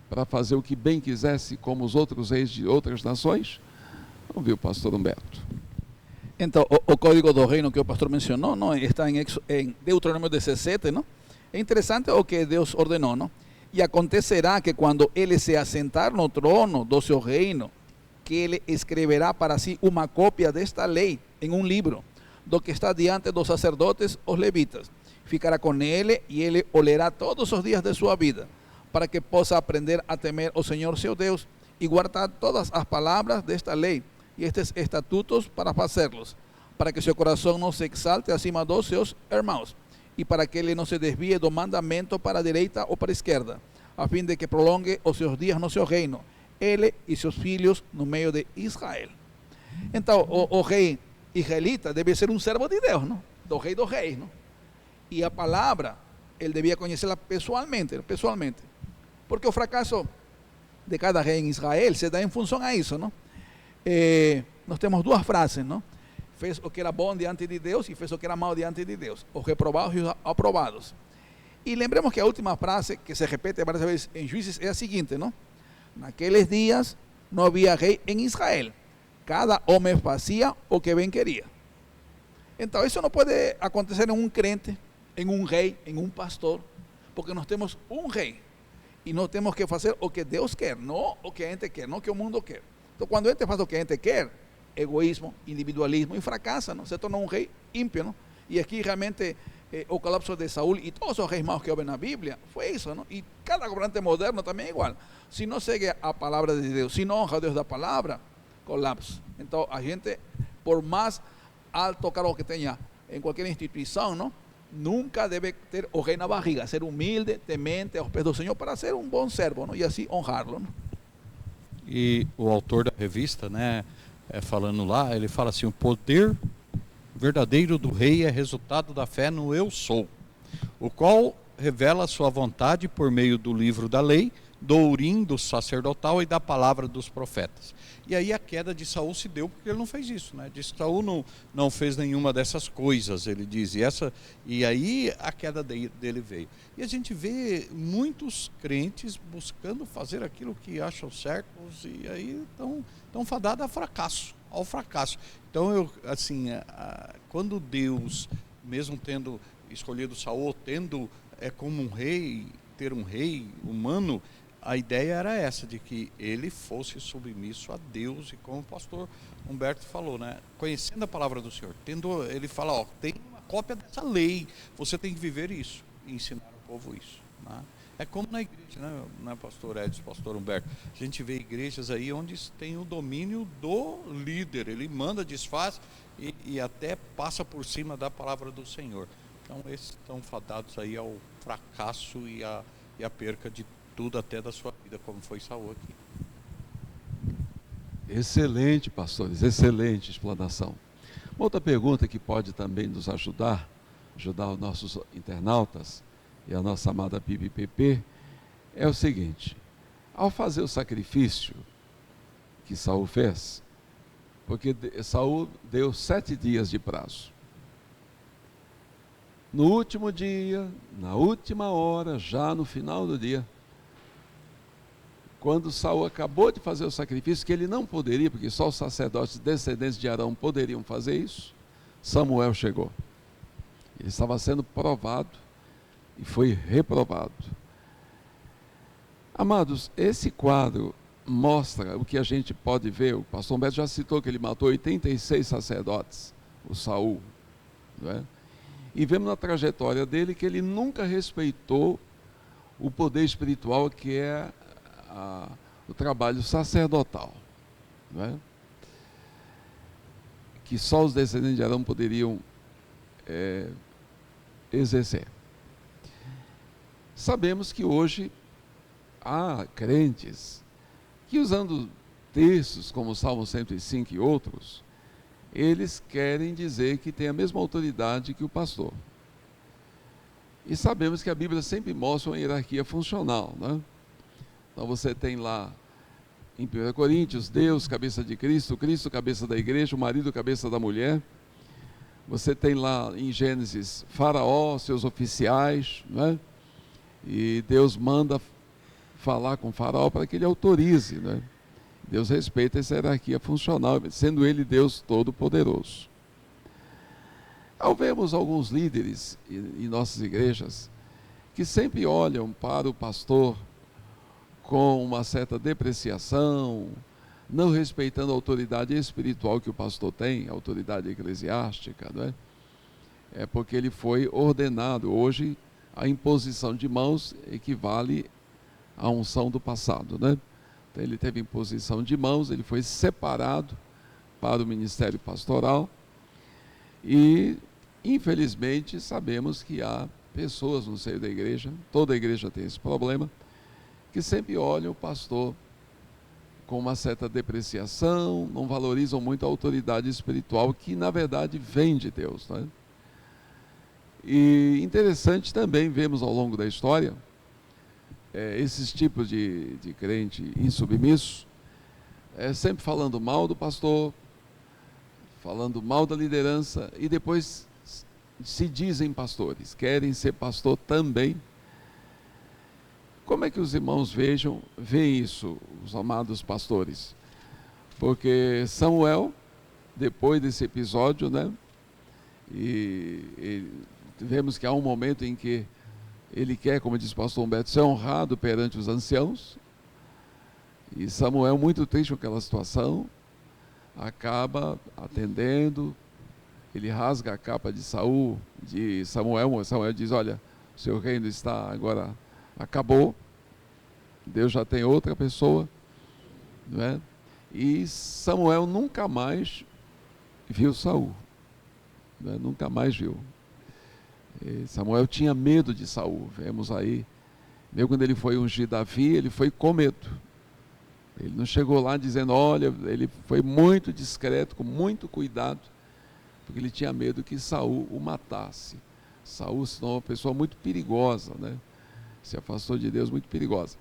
para fazer o que bem quisesse, como os outros reis de outras nações? Vamos ver o pastor Humberto. Então, o código do reino que o pastor mencionou, não, está em Deuteronômio 17, não? É interessante o que Deus ordenou, não? E acontecerá que quando ele se assentar no trono do seu reino, que ele escreverá para si uma cópia desta lei em um livro, do que está diante dos sacerdotes, os levitas. Ficará com ele e ele o lerá todos os dias de sua vida, para que possa aprender a temer o Senhor seu Deus e guardar todas as palavras desta lei e estes estatutos para fazê-los, para que seu coração não se exalte acima dos seus irmãos, e para que ele não se desvie do mandamento para a direita ou para a esquerda, a fim de que prolongue os seus dias no seu reino, ele e seus filhos no meio de Israel. Então, o rei israelita deve ser um servo de Deus, não? Do rei dos reis, não? E a palavra, ele devia conhecê-la pessoalmente, porque o fracasso de cada rei em Israel se dá em função a isso, não? Nós temos duas frases, não? Fez o que era bom diante de Deus e fez o que era mal diante de Deus, os reprovados e os aprovados. E lembremos que a última frase, que se repete várias vezes em Juízes, é a seguinte, não? Naqueles dias não havia rei em Israel, cada homem fazia o que bem queria. Então isso não pode acontecer em um crente, em um rei, em um pastor, porque nós temos um rei, e nós temos que fazer o que Deus quer, não o que a gente quer, não o que o mundo quer. Então quando a gente faz o que a gente quer, egoísmo, individualismo, e fracassa, não? Se torna um rei ímpio, não? E aqui realmente o colapso de Saúl e todos os reis maus que houve na Bíblia foi isso, não? E cada governante moderno também é igual. Se não segue a palavra de Deus, se não honra a Deus da palavra, colapso. Então a gente, por mais alto cargo que tenha em qualquer instituição, não? Nunca deve ter o rei na barriga, ser humilde, temente aos pés do Senhor para ser um bom servo, não? E assim honrá-lo, não? E o autor da revista, né, falando lá, ele fala assim: o poder verdadeiro do rei é resultado da fé no eu sou, o qual revela a sua vontade por meio do livro da lei, do urim, do sacerdotal e da palavra dos profetas. E aí a queda de Saul se deu porque ele não fez isso, né? Diz que Saul não fez nenhuma dessas coisas, ele diz, e aí a queda dele veio. E a gente vê muitos crentes buscando fazer aquilo que acham certos, e aí estão fadados ao fracasso. Então, quando Deus, mesmo tendo escolhido Saul, tendo como um rei, ter um rei humano, a ideia era essa, de que ele fosse submisso a Deus, e como o pastor Humberto falou, né, conhecendo a palavra do Senhor, ele fala, tem uma cópia dessa lei, você tem que viver isso, e ensinar o povo isso, né? É como na igreja, né, pastor Edson, pastor Humberto, a gente vê igrejas aí onde tem o domínio do líder, ele manda, desfaz e até passa por cima da palavra do Senhor. Então esses estão fadados aí ao fracasso e a perca de tudo, até da sua vida, como foi Saul aqui. Excelente, pastores, excelente explanação. Uma outra pergunta que pode também nos ajudar os nossos internautas e a nossa amada PIB-PP, é o seguinte: ao fazer o sacrifício que Saul fez, porque Saul deu 7 dias de prazo, no último dia, na última hora, já no final do dia, quando Saul acabou de fazer o sacrifício, que ele não poderia, porque só os sacerdotes descendentes de Arão poderiam fazer isso, Samuel chegou. Ele estava sendo provado e foi reprovado. Amados, esse quadro mostra o que a gente pode ver. O pastor Humberto já citou que ele matou 86 sacerdotes, o Saul, não é? E vemos na trajetória dele que ele nunca respeitou o poder espiritual, que é o trabalho sacerdotal, não é? Que só os descendentes de Arão poderiam exercer. Sabemos que hoje há crentes que, usando textos como o Salmo 105 e outros, eles querem dizer que tem a mesma autoridade que o pastor. E sabemos que a Bíblia sempre mostra uma hierarquia funcional, né? Então você tem lá em 1 Coríntios, Deus, cabeça de Cristo, Cristo, cabeça da igreja, o marido, cabeça da mulher. Você tem lá em Gênesis, Faraó, seus oficiais, né? E Deus manda falar com Faraó para que ele autorize, né? Deus respeita essa hierarquia funcional, sendo ele Deus Todo-Poderoso. Ao vermos alguns líderes em nossas igrejas que sempre olham para o pastor com uma certa depreciação, não respeitando a autoridade espiritual que o pastor tem, a autoridade eclesiástica, não é? É porque ele foi ordenado. Hoje, a imposição de mãos equivale à unção do passado, né? Então, ele teve imposição de mãos, ele foi separado para o ministério pastoral, E, infelizmente, sabemos que há pessoas no seio da igreja, toda a igreja tem esse problema, que sempre olham o pastor com uma certa depreciação, não valorizam muito a autoridade espiritual, que na verdade vem de Deus, né? E interessante também, vemos ao longo da história, esses tipos de crente insubmisso, sempre falando mal do pastor, falando mal da liderança, e depois se dizem pastores, querem ser pastor também. Como é que os irmãos veem isso, os amados pastores? Porque Samuel, depois desse episódio, né, e vemos que há um momento em que ele quer, como diz o pastor Humberto, ser honrado perante os anciãos, e Samuel, muito triste com aquela situação, acaba atendendo, ele rasga a capa de Samuel diz, olha, o seu reino está agora, acabou, Deus já tem outra pessoa, não é? E Samuel nunca mais viu Saul, não é? Nunca mais viu. E Samuel tinha medo de Saul, vemos aí, mesmo quando ele foi ungir Davi, ele foi com medo. Ele não chegou lá dizendo, olha, ele foi muito discreto, com muito cuidado, porque ele tinha medo que Saul o matasse. Saul se tornou uma pessoa muito perigosa, né? Se afastou de Deus, muito perigosa.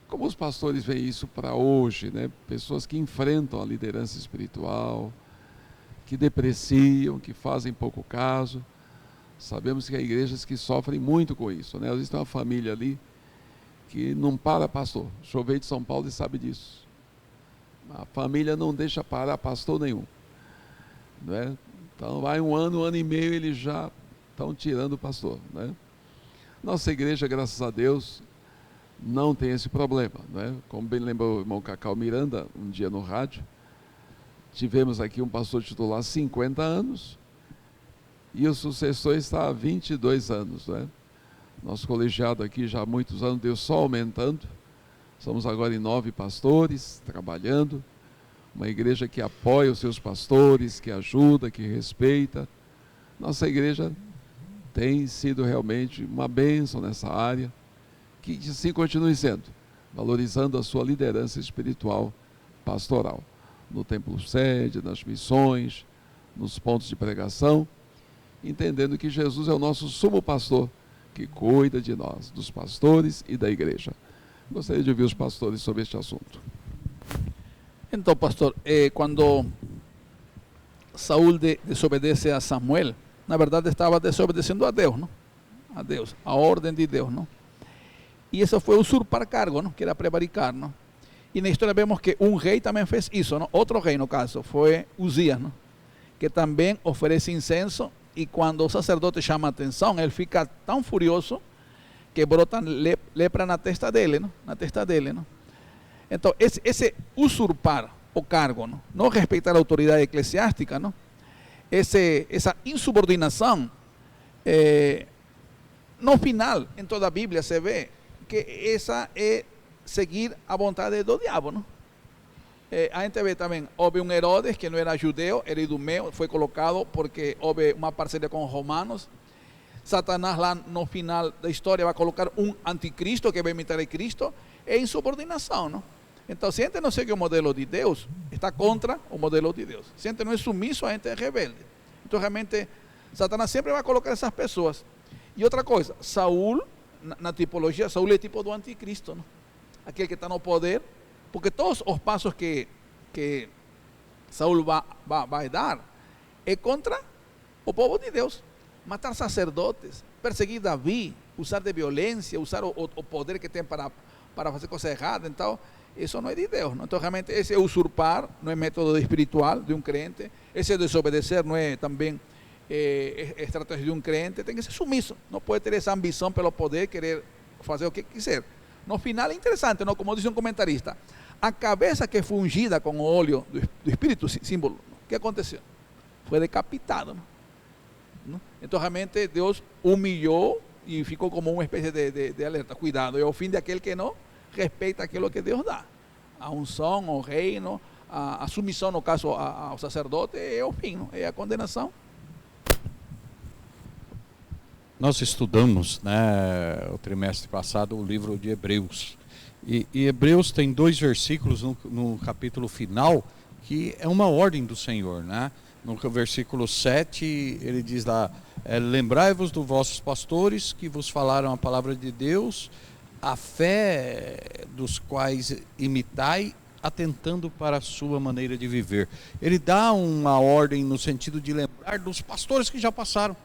Como os pastores veem isso para hoje, né? Pessoas que enfrentam a liderança espiritual, que depreciam, que fazem pouco caso. Sabemos que há igrejas que sofrem muito com isso, né? Às vezes tem uma família ali que não para pastor. O senhor veio de São Paulo e sabe disso. A família não deixa parar pastor nenhum, né? Então vai um ano e meio, eles já estão tirando o pastor, né? Nossa igreja, graças a Deus, não tem esse problema, né? Como bem lembrou o irmão Cacau Miranda, um dia no rádio, tivemos aqui um pastor titular há 50 anos e o sucessor está há 22 anos, né? Nosso colegiado aqui já há muitos anos, Deus só aumentando, somos agora em 9 pastores, trabalhando, uma igreja que apoia os seus pastores, que ajuda, que respeita. Nossa igreja tem sido realmente uma bênção nessa área, que assim continue sendo, valorizando a sua liderança espiritual pastoral, no templo sede, nas missões, nos pontos de pregação, entendendo que Jesus é o nosso sumo pastor, que cuida de nós, dos pastores e da igreja. Gostaria de ouvir os pastores sobre este assunto. Então, pastor, quando Saúl desobedece a Samuel, na verdade estava desobedecendo a Deus, ¿no? A Deus, a ordem de Deus, ¿no? E isso foi usurpar cargo, ¿no? Que era prevaricar, ¿no? E na história vemos que um rei também fez isso, ¿no? Outro rei, no caso, foi Uzias, ¿no? Que também oferece incenso, e quando o sacerdote chama a atenção, ele fica tão furioso que brota lepra na testa dele, ¿no? Na testa dele, ¿no? Então, esse usurpar o cargo, não respeitar a autoridade eclesiástica, não? Essa insubordinação, no final, em toda a Bíblia se vê que essa é seguir a vontade do diabo, não? A gente vê também, houve um Herodes que não era judeu, era idumeu, foi colocado porque houve uma parceria com os romanos. Satanás lá no final da história vai colocar um anticristo que vai imitar a Cristo, é insubordinação, não? Então, se a gente não segue o modelo de Deus, está contra o modelo de Deus. Se a gente não é sumisso, a gente é rebelde. Então, realmente, Satanás sempre vai colocar essas pessoas. E outra coisa, Saúl, na tipologia, Saúl é tipo do anticristo, não? Aquele que está no poder, porque todos os passos que Saúl vai dar é contra o povo de Deus. Matar sacerdotes, perseguir Davi, usar de violência, usar o poder que tem para fazer coisa errada. Então, isso não é de Deus, não? Então, realmente, esse é usurpar, não é método espiritual de um crente. Esse desobedecer não é também estratégia de um crente. Tem que ser sumisso, não pode ter essa ambição pelo poder, querer fazer o que quiser. No final é interessante, não? Como diz um comentarista, a cabeça que foi ungida com o óleo do Espírito, símbolo, o que aconteceu? Foi decapitado, não? Então, realmente, Deus humilhou e ficou como uma espécie de alerta. Cuidado, é o fim de aquele que não respeita aquilo que Deus dá. A unção, o reino, a submissão, no caso, ao sacerdote, é o fim, não? É a condenação. Nós estudamos, né, o trimestre passado, o livro de Hebreus. E Hebreus tem 2 versículos no capítulo final, que é uma ordem do Senhor, né? No versículo 7, ele diz lá, lembrai-vos dos vossos pastores que vos falaram a palavra de Deus, a fé dos quais imitai, atentando para a sua maneira de viver. Ele dá uma ordem no sentido de lembrar dos pastores que já passaram.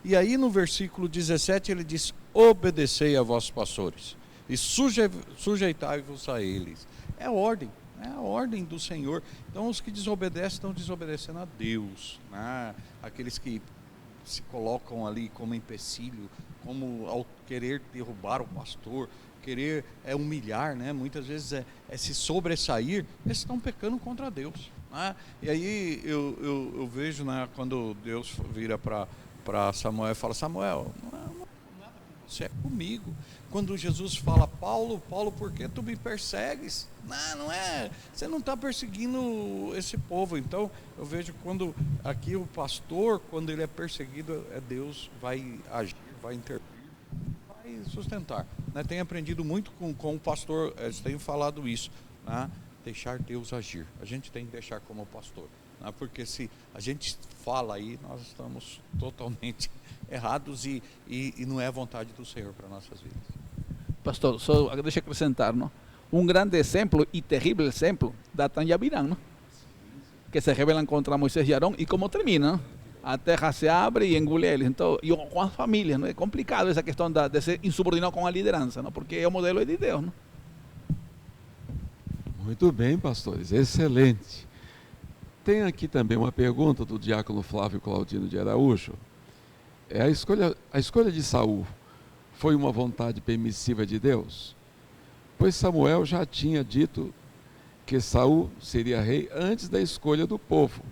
E aí no versículo 17 ele diz, obedecei a vossos pastores e sujeitai-vos a eles. É a ordem do Senhor. Então os que desobedecem estão desobedecendo a Deus, né? Aqueles que se colocam ali como empecilho, como ao querer derrubar o pastor, querer humilhar, né? Muitas vezes é se sobressair, esses estão pecando contra Deus, né? E aí eu vejo, né, quando Deus vira para Samuel e fala, Samuel, não é nada com você, é comigo. Quando Jesus fala, Paulo, por que tu me persegues? Não é, você não está perseguindo esse povo. Então eu vejo quando aqui o pastor, quando ele é perseguido, Deus vai agir, vai intervir, vai sustentar, né? Tenho aprendido muito com o pastor, eles têm falado isso, né? Deixar Deus agir, a gente tem que deixar como pastor, né? Porque se a gente fala aí, nós estamos totalmente errados e não é a vontade do Senhor para nossas vidas. Pastor, só deixa eu acrescentar, não? Um grande exemplo e terrível exemplo, Datã e Abirã, não? Que se rebelam contra Moisés e Arão, e como termina, não? A terra se abre e engole eles. Então, e com as famílias, não? É complicado essa questão de ser insubordinado com a liderança, não? Porque é o modelo de Deus, não? Muito bem, pastores, excelente. Tem aqui também uma pergunta do diácono Flávio Claudino de Araújo. A escolha de Saul foi uma vontade permissiva de Deus? Pois Samuel já tinha dito que Saul seria rei antes da escolha do povo.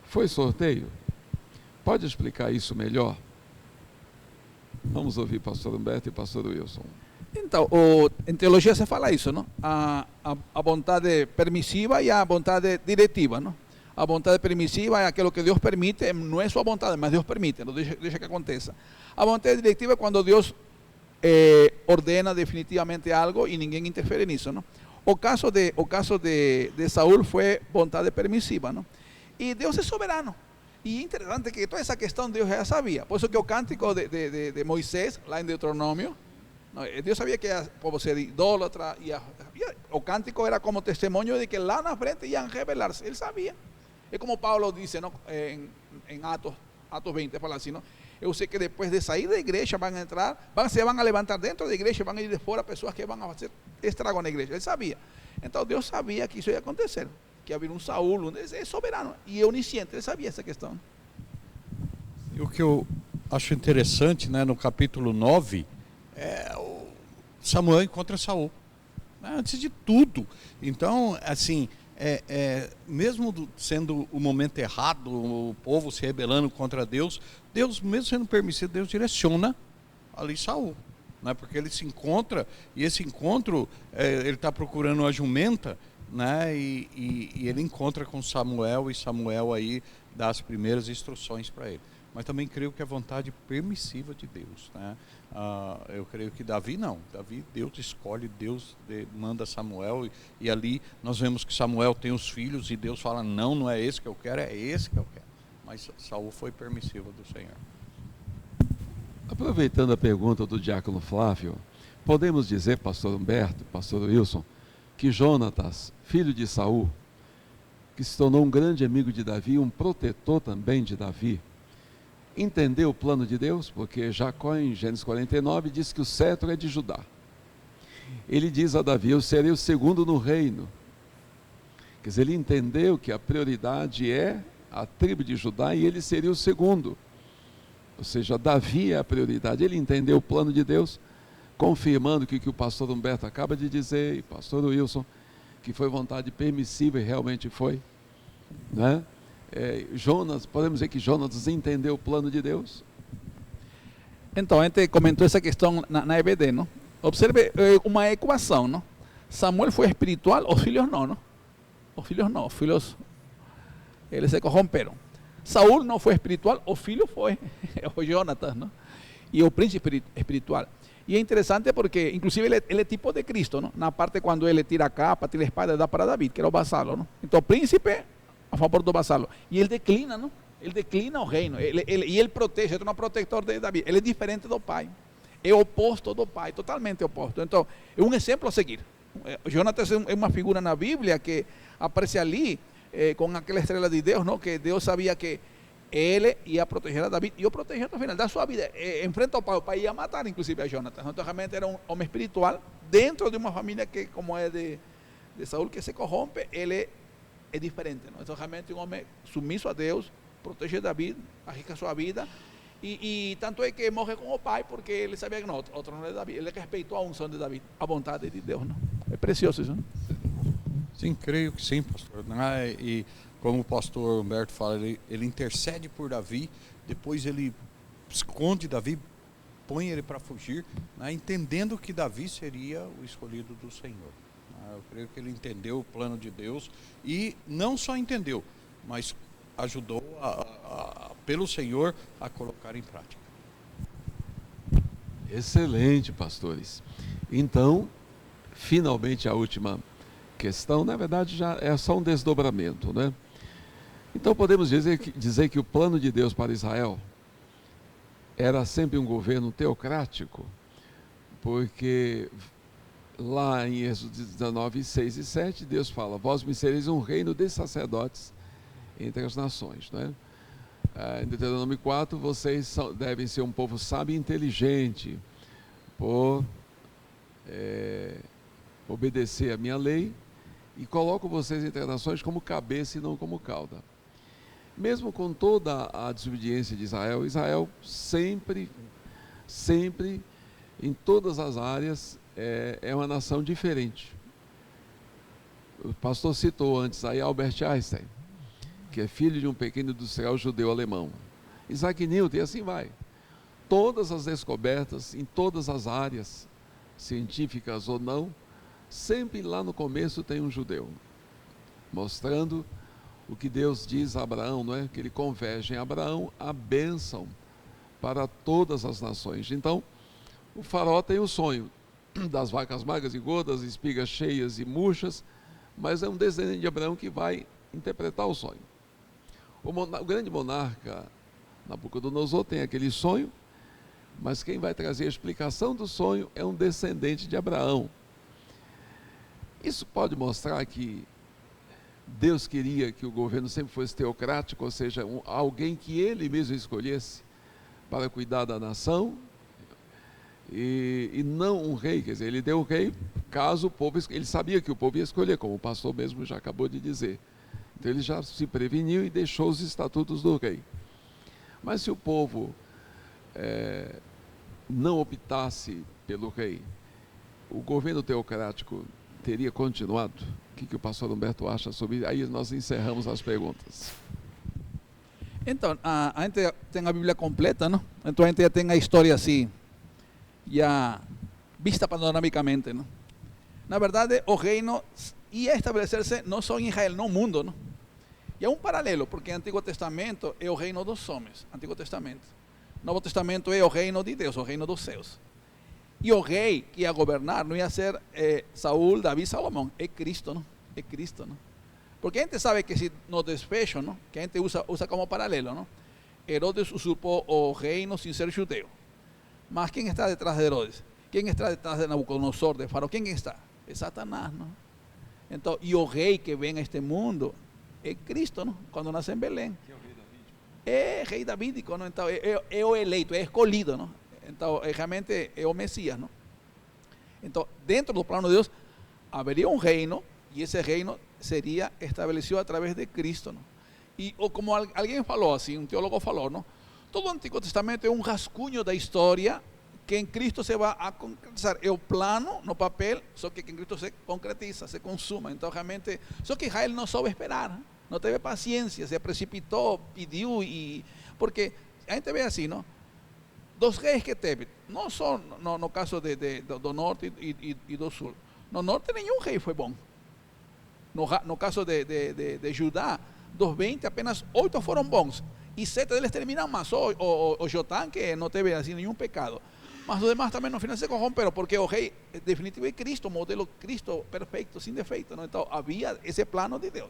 Foi sorteio? Pode explicar isso melhor? Vamos ouvir pastor Humberto e pastor Wilson. Então, em teologia se fala isso, não? A vontade permissiva e a vontade diretiva, não? A vontade permissiva é aquilo que Deus permite, não é sua vontade, mas Deus permite, não deixa que aconteça. A vontade diretiva é quando Deus ordena definitivamente algo e ninguém interfere nisso, não? O caso de Saúl foi vontade permissiva, não? E Deus é soberano. E é interessante que toda essa questão Deus já sabia. Por isso que o cântico de Moisés, lá em Deuteronômio, Deus sabia que o povo seria idólatra, e o cântico era como testemunho de que lá na frente iam rebelar-se. Ele sabia. É como Paulo disse, não, em Atos 20, fala assim, não? Eu sei que depois de sair da igreja van a entrar, se van a levantar dentro da igreja, van a ir de fora pessoas que vão a fazer estrago na igreja. Ele sabia. Então Deus sabia que isso ia acontecer, que havia um Saúl, é soberano e é onisciente, ele sabia essa questão. E o que eu acho interessante, né, no capítulo 9, Samuel encontra Saul, né, antes de tudo. Então, assim, mesmo sendo o momento errado, o povo se rebelando contra Deus, mesmo sendo permitido, Deus direciona ali Saul, né, porque ele se encontra, e esse encontro, ele está procurando uma jumenta, né, e ele encontra com Samuel, e Samuel aí dá as primeiras instruções para ele. Mas também creio que é vontade permissiva de Deus, né? Eu creio que Davi não. Davi, Deus escolhe, Deus manda Samuel, e ali nós vemos que Samuel tem os filhos e Deus fala, não é esse que eu quero, é esse que eu quero. Mas Saul foi permissivo do Senhor. Aproveitando a pergunta do diácono Flávio, podemos dizer, pastor Humberto, pastor Wilson, que Jonatas, filho de Saul, que se tornou um grande amigo de Davi, um protetor também de Davi, entendeu o plano de Deus? Porque Jacó, em Gênesis 49, diz que o cetro é de Judá. Ele diz a Davi, eu serei o segundo no reino. Quer dizer, ele entendeu que a prioridade é a tribo de Judá e ele seria o segundo. Ou seja, Davi é a prioridade. Ele entendeu o plano de Deus, confirmando que o pastor Humberto acaba de dizer, e pastor Wilson, que foi vontade permissiva e realmente foi, né? Jonas, podemos dizer que Jonas entendeu o plano de Deus? Então, a gente comentou essa questão na EBD, não? Observe uma equação, não? Samuel foi espiritual, os filhos não, não? Os filhos não, os filhos eles se corromperam. Saúl não foi espiritual, o filho foi, o Jonatas, não? E o príncipe espiritual. E é interessante porque, inclusive, ele é tipo de Cristo, não? Na parte quando ele tira a capa, tira a espada, dá para David, que era o vassalo, não? Então, o príncipe a favor do vassalo. E ele declina, não? Ele declina o reino. E ele protege, ele é um protetor de David. Ele é diferente do pai. É oposto do pai, totalmente oposto. Então, é um exemplo a seguir. Jonatas é uma figura na Bíblia que aparece ali com aquela estrela de Deus, não? Que Deus sabia que ele ia proteger a David e o protegeu até o final da sua vida. Enfrenta o pai ia matar inclusive a Jonatas. Então realmente era um homem espiritual dentro de uma família que, como é de Saúl, que se corrompe, ele é diferente. Não? Então realmente um homem sumiso a Deus, protege a David, arrisca sua vida e tanto é que morre com o pai porque ele sabia que não, outro não é David. Ele respeitou a unção de David, a vontade de Deus. Não? É precioso isso. Não? Sim, creio que sim, pastor. E como o pastor Humberto fala, ele intercede por Davi, depois ele esconde Davi, põe ele para fugir, né, entendendo que Davi seria o escolhido do Senhor. Eu creio que ele entendeu o plano de Deus e não só entendeu, mas ajudou pelo Senhor a colocar em prática. Excelente, pastores. Então, finalmente a última questão, na verdade, já é só um desdobramento, né? Então podemos dizer que o plano de Deus para Israel era sempre um governo teocrático, porque lá em Êxodo 19, 6 e 7, Deus fala: vós me sereis um reino de sacerdotes entre as nações, né? Em Deuteronômio 4, vocês devem ser um povo sábio e inteligente, por obedecer a minha lei, e coloco vocês entre as nações como cabeça e não como cauda. Mesmo com toda a desobediência de Israel, Israel sempre, em todas as áreas, é uma nação diferente. O pastor citou antes aí Albert Einstein, que é filho de um pequeno industrial judeu-alemão. Isaac Newton, e assim vai. Todas as descobertas, em todas as áreas, científicas ou não, sempre lá no começo tem um judeu, mostrando o que Deus diz a Abraão, não é? Que ele converge em Abraão a bênção para todas as nações. Então, o faraó tem o sonho das vacas magras e gordas, espigas cheias e murchas, mas é um descendente de Abraão que vai interpretar o sonho. O grande monarca Nabucodonosor tem aquele sonho, mas quem vai trazer a explicação do sonho é um descendente de Abraão. Isso pode mostrar que Deus queria que o governo sempre fosse teocrático, ou seja, alguém que ele mesmo escolhesse para cuidar da nação, e não um rei. Quer dizer, ele deu o rei caso o povo, ele sabia que o povo ia escolher, como o pastor mesmo já acabou de dizer. Então ele já se preveniu e deixou os estatutos do rei. Mas se o povo não optasse pelo rei, o governo teocrático teria continuado? O que o pastor Humberto acha sobre isso? Aí nós encerramos as perguntas. Então, a gente tem a Bíblia completa, não? Então a gente já tem a história assim, já vista panoramicamente, não? Na verdade, o reino ia estabelecer-se não só em Israel, no mundo, não? E é um paralelo, porque o Antigo Testamento é o reino dos homens, Antigo Testamento. Novo Testamento é o reino de Deus, o reino dos céus. E o rei que ia governar não ia ser Saúl, Davi, Salomão, é Cristo, não? É Cristo, não? Porque a gente sabe que se no desfecho, não? Que a gente usa como paralelo, não? Herodes usurpou o reino sem ser judeu. Mas quem está detrás de Herodes? Quem está detrás de Nabucodonosor, de Faraó? Quem está? É Satanás, não? Então, e o rei que vem a este mundo é Cristo, não? Quando nasce em Belém. É rei davídico, não? Então, é o eleito, é escolhido, não? Então, realmente é o Messias, não? Então, dentro do plano de Deus, haveria um reino, e esse reino seria estabelecido a través de Cristo, não? E como alguém falou assim, um teólogo falou, não? Todo o Antigo Testamento é um rascunho da história que em Cristo se vai a concretizar. É o plano no papel, só que em Cristo se concretiza, se consuma. Então, realmente, só que Israel não soube esperar, não teve paciência, se precipitou, pediu, porque a gente vê assim, não? Dos reis que teve, não só no caso do norte e do sul. No norte nenhum rei foi bom. No caso de Judá, dos 20, apenas 8 foram bons. E 7 deles terminam mal. Só o Jotam, que não teve assim nenhum pecado. Mas os demais também no final se corromperam, porque o rei definitivo é Cristo, o modelo Cristo perfeito, sem defeito, não? Então havia esse plano de Deus.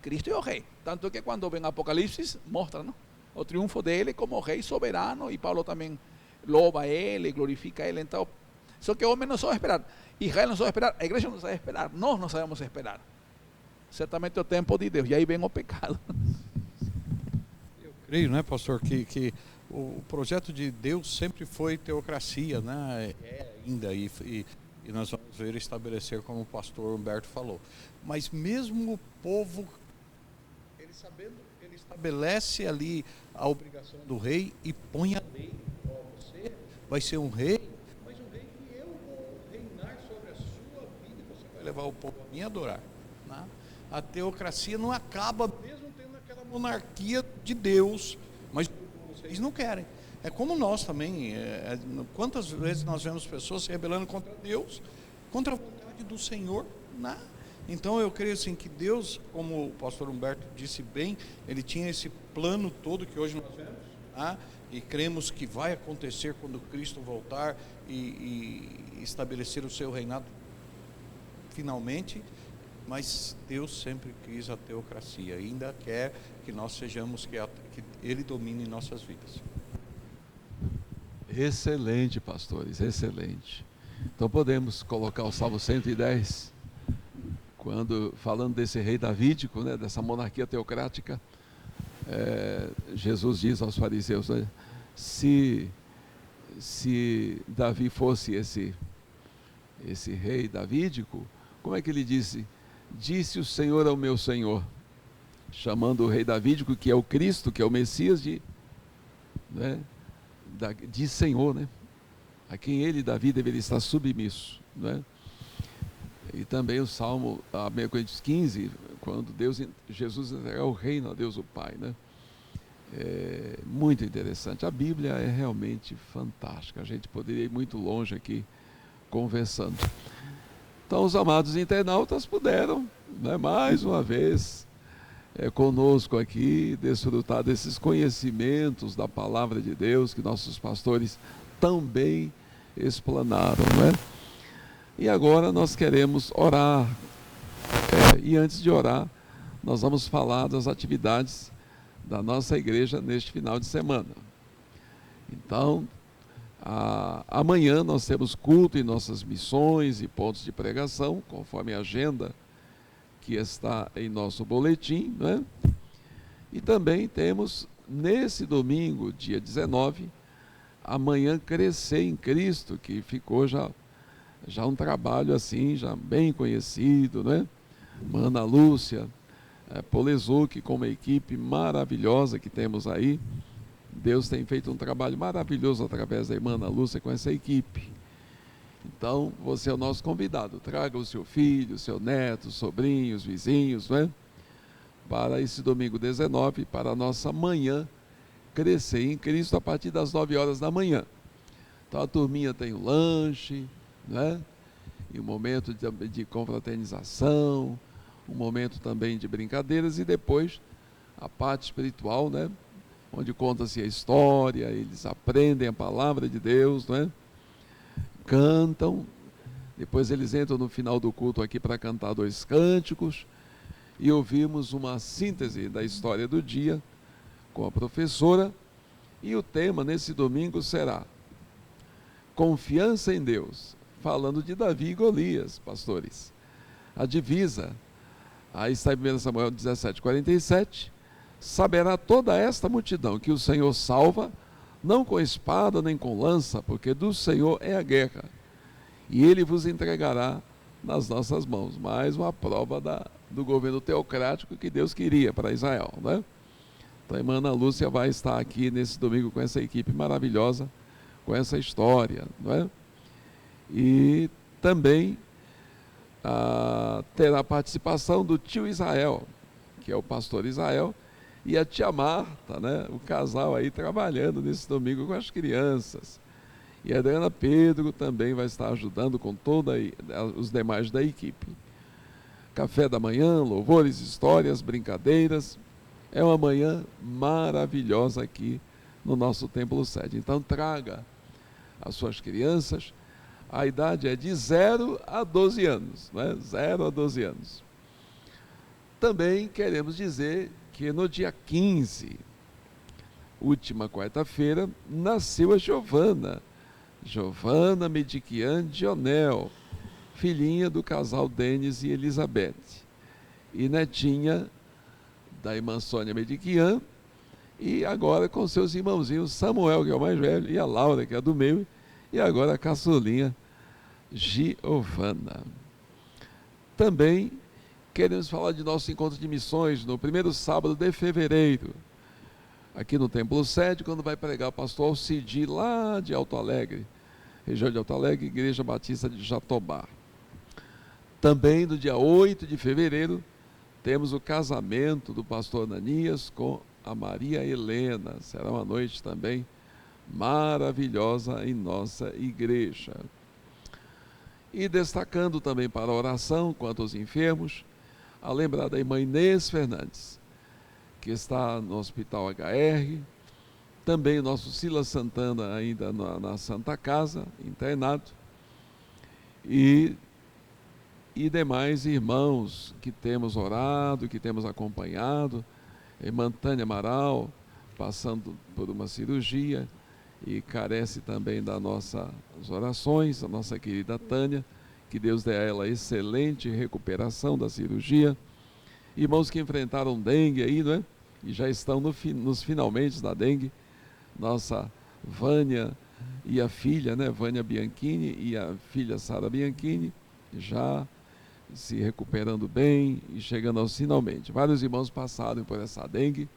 Cristo é o rei. Tanto que quando vem Apocalipse, mostra, não? O triunfo dele como rei soberano, e Paulo também louva ele, glorifica ele. Então, só que o homem não sabe esperar. Israel não sabe esperar, a igreja não sabe esperar, nós não sabemos esperar. Certamente é o tempo de Deus, e aí vem o pecado. Eu creio, né, pastor, que o projeto de Deus sempre foi teocracia, né? É ainda, e nós vamos ver estabelecer, como o pastor Humberto falou. Mas mesmo o povo, ele sabendo, ele estabelece ali a obrigação do rei e põe a lei. Você vai ser um rei, mas um rei que eu vou reinar sobre a sua vida, e você vai levar o povo a mim a adorar, né? A teocracia não acaba mesmo tendo aquela monarquia de Deus, mas vocês não querem. É como nós também, quantas vezes nós vemos pessoas se rebelando contra Deus, contra a vontade do Senhor, né? Então eu creio assim que Deus, como o pastor Humberto disse bem, ele tinha esse plano todo que hoje nós vemos, né? E cremos que vai acontecer quando Cristo voltar e estabelecer o seu reinado finalmente. Mas Deus sempre quis a teocracia, ainda quer que nós sejamos, que Ele domine em nossas vidas. Excelente, pastores, excelente. Então podemos colocar o Salmo 110, falando desse rei davídico, né, dessa monarquia teocrática. Jesus diz aos fariseus, né, se Davi fosse esse rei davídico, como é que ele disse? Disse o Senhor ao meu Senhor, chamando o rei davídico, que é o Cristo, que é o Messias, de Senhor, né? A quem ele, Davi, deveria estar submisso, né? E também o Salmo 15, quando Jesus entrega o reino a Deus o Pai, né? É muito interessante. A Bíblia é realmente fantástica. A gente poderia ir muito longe aqui conversando. Então os amados internautas puderam, né, mais uma vez conosco aqui, desfrutar desses conhecimentos da palavra de Deus que nossos pastores tão bem explanaram, né? E agora nós queremos orar, e antes de orar, nós vamos falar das atividades da nossa igreja neste final de semana. Então, amanhã nós temos culto em nossas missões e pontos de pregação, conforme a agenda que está em nosso boletim, né? E também temos nesse domingo, dia 19, amanhã Crescer em Cristo, que ficou já um trabalho assim, já bem conhecido, né? Ana Lúcia Polezuc, com uma equipe maravilhosa que temos aí. Deus tem feito um trabalho maravilhoso através da irmã Ana Lúcia com essa equipe. Então, você é o nosso convidado. Traga o seu filho, seu neto, sobrinhos, vizinhos, né? Para esse domingo 19, para a nossa manhã Crescer em Cristo, a partir das 9 horas da manhã. Então, a turminha tem o lanche, né? E um momento de confraternização, um momento também de brincadeiras, e depois a parte espiritual, né? Onde conta-se a história, eles aprendem a palavra de Deus, né? Cantam, depois eles entram no final do culto aqui para cantar 2 cânticos, e ouvimos uma síntese da história do dia com a professora, e o tema nesse domingo será Confiança em Deus, falando de Davi e Golias, pastores. A divisa, aí está em 1 Samuel 17:47, saberá toda esta multidão que o Senhor salva, não com espada nem com lança, porque do Senhor é a guerra, e Ele vos entregará nas nossas mãos. Mais uma prova do governo teocrático que Deus queria para Israel, né? Então a irmã Ana Lúcia vai estar aqui nesse domingo com essa equipe maravilhosa, com essa história, não é? E também terá a participação do tio Israel, que é o pastor Israel, e a tia Marta, né? O casal aí trabalhando nesse domingo com as crianças. E a Adriana Pedro também vai estar ajudando com todos os demais da equipe. café da manhã, louvores, histórias, brincadeiras. É uma manhã maravilhosa aqui no nosso templo sede. Então traga as suas crianças. A idade é de 0 a 12 anos, né? 0 a 12 anos. Também queremos dizer que no dia 15, última quarta-feira, nasceu a Giovana Mediquian Dionel, filhinha do casal Denis e Elizabeth, e netinha da irmã Sônia Mediquian, e agora com seus irmãozinhos Samuel, que é o mais velho, e a Laura, que é a do meio, e agora a caçulinha Giovana. Também queremos falar de nosso encontro de missões no primeiro sábado de fevereiro, aqui no Templo Sede, quando vai pregar o pastor Alcidi, lá de Alto Alegre, região de Alto Alegre, Igreja Batista de Jatobá. Também no dia 8 de fevereiro, temos o casamento do pastor Ananias com a Maria Helena. Será uma noite também maravilhosa em nossa igreja. E destacando também para a oração quanto aos enfermos, a lembrar da irmã Inês Fernandes, que está no Hospital HR, também o nosso Silas Santana ainda na Santa Casa, internado, e demais irmãos que temos orado, que temos acompanhado, a irmã Tânia Amaral, passando por uma cirurgia, e carece também das nossas orações, a nossa querida Tânia, que Deus dê a ela excelente recuperação da cirurgia. Irmãos que enfrentaram dengue aí, não é? E já estão nos finalmente da dengue, nossa Vânia e a filha, né? Vânia Bianchini e a filha Sara Bianchini, já se recuperando bem e chegando aos finalmente. Vários irmãos passaram por essa dengue,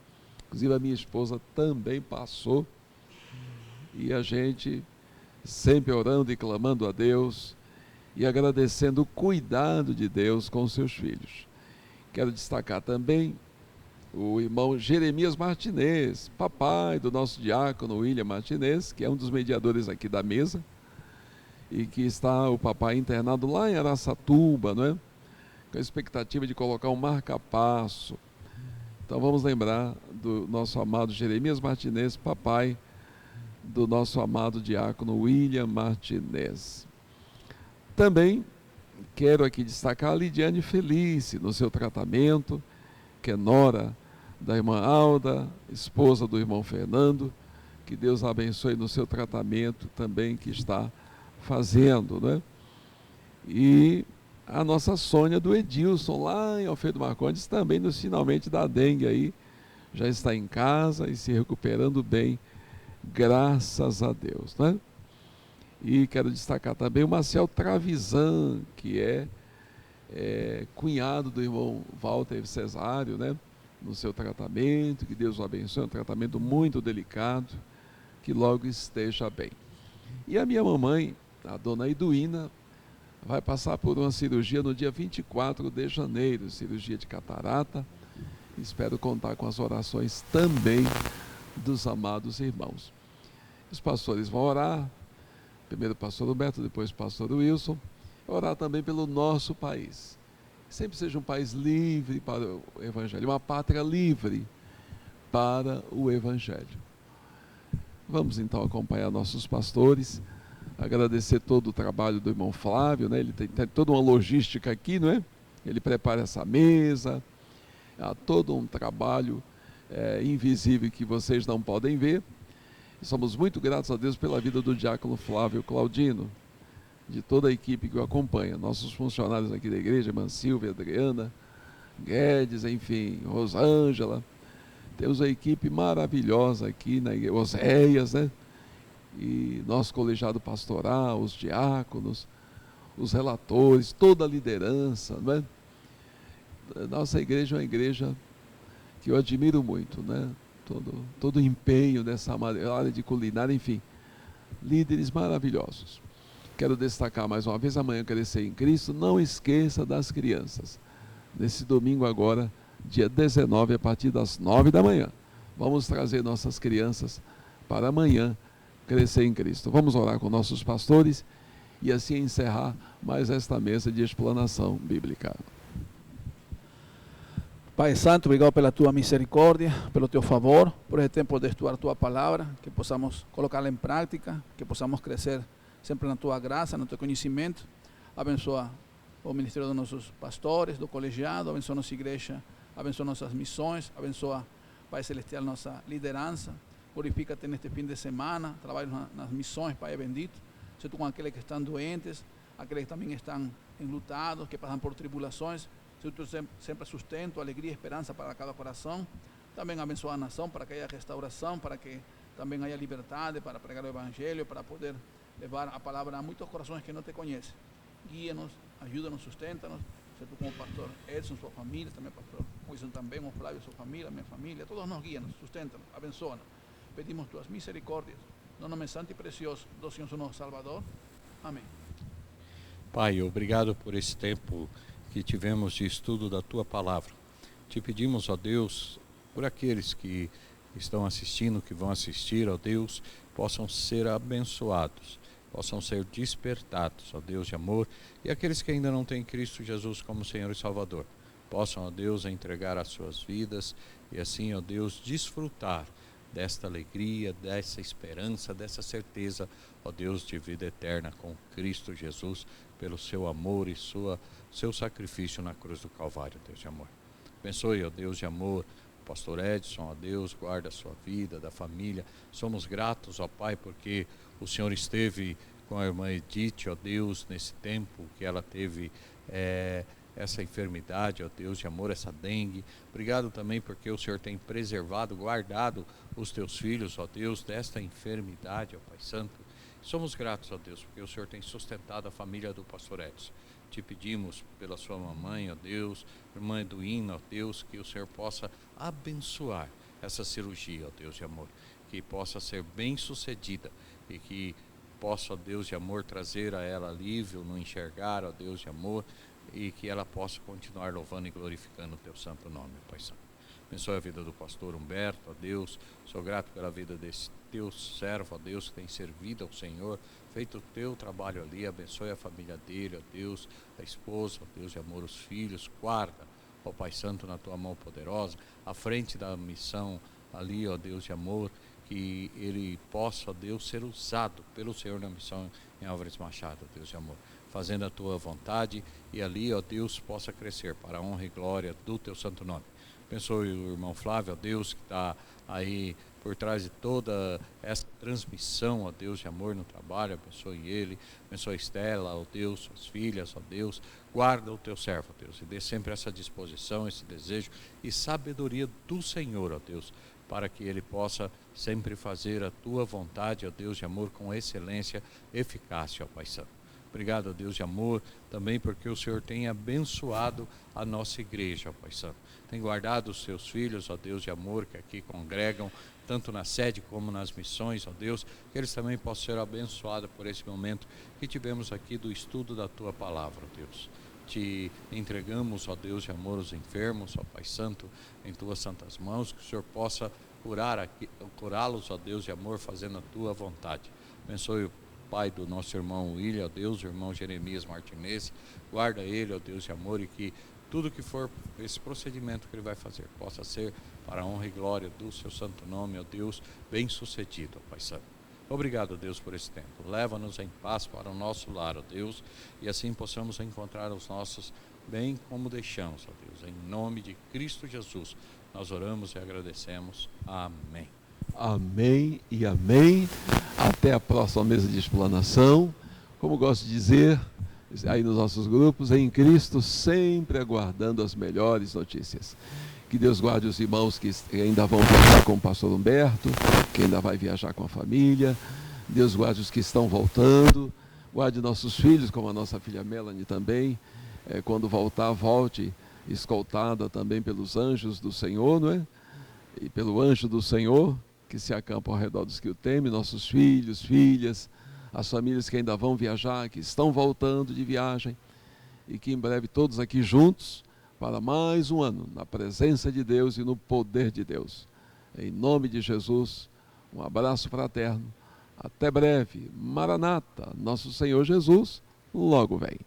inclusive a minha esposa também passou, e a gente sempre orando e clamando a Deus e agradecendo o cuidado de Deus com os seus filhos. Quero destacar também o irmão Jeremias Martinez, papai do nosso diácono William Martinez, que é um dos mediadores aqui da mesa, e que está o papai internado lá em Araçatuba, não é? Com a expectativa de colocar um marca-passo. Então vamos lembrar do nosso amado Jeremias Martinez, papai do nosso amado diácono William Martinez. Também quero aqui destacar a Lidiane Felice no seu tratamento, que é nora da irmã Alda, esposa do irmão Fernando, que Deus a abençoe no seu tratamento também que está fazendo, né? E a nossa Sônia do Edilson, lá em Alfredo Marcondes, também nos finalmente da dengue aí, já está em casa e se recuperando bem, graças a Deus, né? E quero destacar também o Marcel Travisan, que é cunhado do irmão Walter Cesário, né? No seu tratamento, que Deus o abençoe, é um tratamento muito delicado, que logo esteja bem. E a minha mamãe, a dona Iduína, vai passar por uma cirurgia no dia 24 de janeiro, cirurgia de catarata. Espero contar com as orações também dos amados irmãos. Os pastores vão orar, primeiro o pastor Roberto, depois o pastor Wilson, orar também pelo nosso país. Sempre seja um país livre para o Evangelho, uma pátria livre para o Evangelho. Vamos então acompanhar nossos pastores, agradecer todo o trabalho do irmão Flávio, né? Ele tem toda uma logística aqui, não é? Ele prepara essa mesa, há todo um trabalho invisível que vocês não podem ver. E somos muito gratos a Deus pela vida do diácono Flávio Claudino, de toda a equipe que o acompanha, nossos funcionários aqui da igreja, irmã Silvia, Adriana, Guedes, enfim, Rosângela. Temos uma equipe maravilhosa aqui na igreja, Oséias, né? E nosso colegiado pastoral, os diáconos, os relatores, toda a liderança, não é? Nossa igreja é uma igreja que eu admiro muito, né? Todo o empenho nessa área de culinária, enfim, líderes maravilhosos. Quero destacar mais uma vez, amanhã Crescer em Cristo, não esqueça das crianças. Nesse domingo agora, dia 19, a partir das 9 da manhã, vamos trazer nossas crianças para amanhã Crescer em Cristo. Vamos orar com nossos pastores e assim encerrar mais esta mesa de explanação bíblica. Pai Santo, obrigado pela tua misericórdia, pelo teu favor, por esse tempo de estudar tua palavra, que possamos colocá-la em prática, que possamos crescer sempre na tua graça, no teu conhecimento. Abençoa o ministério dos nossos pastores, do colegiado, abençoa nossa igreja, abençoa nossas missões, abençoa, Pai Celestial, nossa liderança. Glorifica-te neste fim de semana, trabalho nas missões, Pai bendito. Se tu com aqueles que estão doentes, aqueles que também estão enlutados, que passam por tribulações, se tu sempre sustento, alegria e esperança para cada coração. Também abençoa a nação para que haja restauração, para que também haja liberdade para pregar o Evangelho, para poder levar a palavra a muitos corações que não te conhecem. Guia-nos, ajuda-nos, sustenta-nos. Se tu como pastor Edson, sua família, também pastor Wilson também, o Flávio, sua família, minha família, todos nos guia-nos, sustenta-nos, abençoa-nos. Pedimos tuas misericórdias, no nome santo e precioso do Senhor nosso Salvador. Amém. Pai, obrigado por esse tempo que tivemos de estudo da tua palavra. Te pedimos, ó Deus, por aqueles que estão assistindo, que vão assistir, ó Deus, possam ser abençoados, possam ser despertados, ó Deus de amor, e aqueles que ainda não têm Cristo Jesus como Senhor e Salvador, possam, ó Deus, entregar as suas vidas e assim, ó Deus, desfrutar desta alegria, dessa esperança, dessa certeza, ó Deus, de vida eterna com Cristo Jesus, pelo seu amor e seu sacrifício na cruz do Calvário, Deus de amor. Abençoe, ó Deus de amor, o pastor Edson, ó Deus, guarda a sua vida, da família. Somos gratos, ó Pai, porque o Senhor esteve com a irmã Edith, ó Deus, nesse tempo que ela teve essa enfermidade, ó Deus de amor, essa dengue. Obrigado também porque o Senhor tem preservado, guardado os teus filhos, ó Deus, desta enfermidade, ó Pai Santo. Somos gratos, ó Deus, porque o Senhor tem sustentado a família do pastor Edson. Te pedimos pela sua mamãe, ó Deus, irmã Eduína, ó Deus, que o Senhor possa abençoar essa cirurgia, ó Deus de amor, que possa ser bem sucedida e que possa, ó Deus de amor, trazer a ela alívio no enxergar, ó Deus de amor, e que ela possa continuar louvando e glorificando o teu santo nome, Pai Santo. Abençoe a vida do pastor Humberto, ó Deus, sou grato pela vida desse teu servo, ó Deus, que tem servido ao Senhor, feito o teu trabalho ali. Abençoe a família dele, ó Deus, a esposa, ó Deus de amor, os filhos, guarda, ó Pai Santo, na tua mão poderosa, à frente da missão ali, ó Deus de amor, que ele possa, ó Deus, ser usado pelo Senhor na missão em Álvares Machado, ó Deus de amor, fazendo a tua vontade, e ali, ó Deus, possa crescer para a honra e glória do teu santo nome. Abençoe o irmão Flávio, ó Deus, que está aí por trás de toda essa transmissão, ó Deus de amor no trabalho. Abençoe ele, abençoe a Estela, ó Deus, suas filhas, ó Deus, guarda o teu servo, ó Deus, e dê sempre essa disposição, esse desejo e sabedoria do Senhor, ó Deus, para que ele possa sempre fazer a tua vontade, ó Deus de amor, com excelência, eficácia, ó Pai Santo. Obrigado, ó Deus de amor, também porque o Senhor tem abençoado a nossa igreja, ó Pai Santo. Tem guardado os seus filhos, ó Deus de amor, que aqui congregam, tanto na sede como nas missões, ó Deus, que eles também possam ser abençoados por esse momento que tivemos aqui do estudo da tua palavra, ó Deus. Te entregamos, ó Deus de amor, os enfermos, ó Pai Santo, em tuas santas mãos, que o Senhor possa curá-los, ó Deus de amor, fazendo a tua vontade. Abençoe o Pai do nosso irmão William, ó Deus, o irmão Jeremias Martinez, guarda ele, ó Deus de amor, e que tudo que for esse procedimento que ele vai fazer possa ser para a honra e glória do seu santo nome, ó Deus, bem sucedido, ó Pai Santo. Obrigado, Deus, por esse tempo. Leva-nos em paz para o nosso lar, ó Deus, e assim possamos encontrar os nossos bem como deixamos, ó Deus. Em nome de Cristo Jesus, nós oramos e agradecemos. Amém. Amém e amém. Até a próxima mesa de explanação. Como gosto de dizer aí nos nossos grupos, em Cristo, sempre aguardando as melhores notícias. Que Deus guarde os irmãos que ainda vão viajar com o pastor Humberto, que ainda vai viajar com a família. Deus guarde os que estão voltando. Guarde nossos filhos, como a nossa filha Melanie também. Quando voltar, volte escoltada também pelos anjos do Senhor, não é? E pelo anjo do Senhor, que se acampa ao redor dos que o temem, nossos filhos, filhas, as famílias que ainda vão viajar, que estão voltando de viagem, e que em breve todos aqui juntos, para mais um ano, na presença de Deus e no poder de Deus. Em nome de Jesus, um abraço fraterno, até breve, Maranata, nosso Senhor Jesus, logo vem.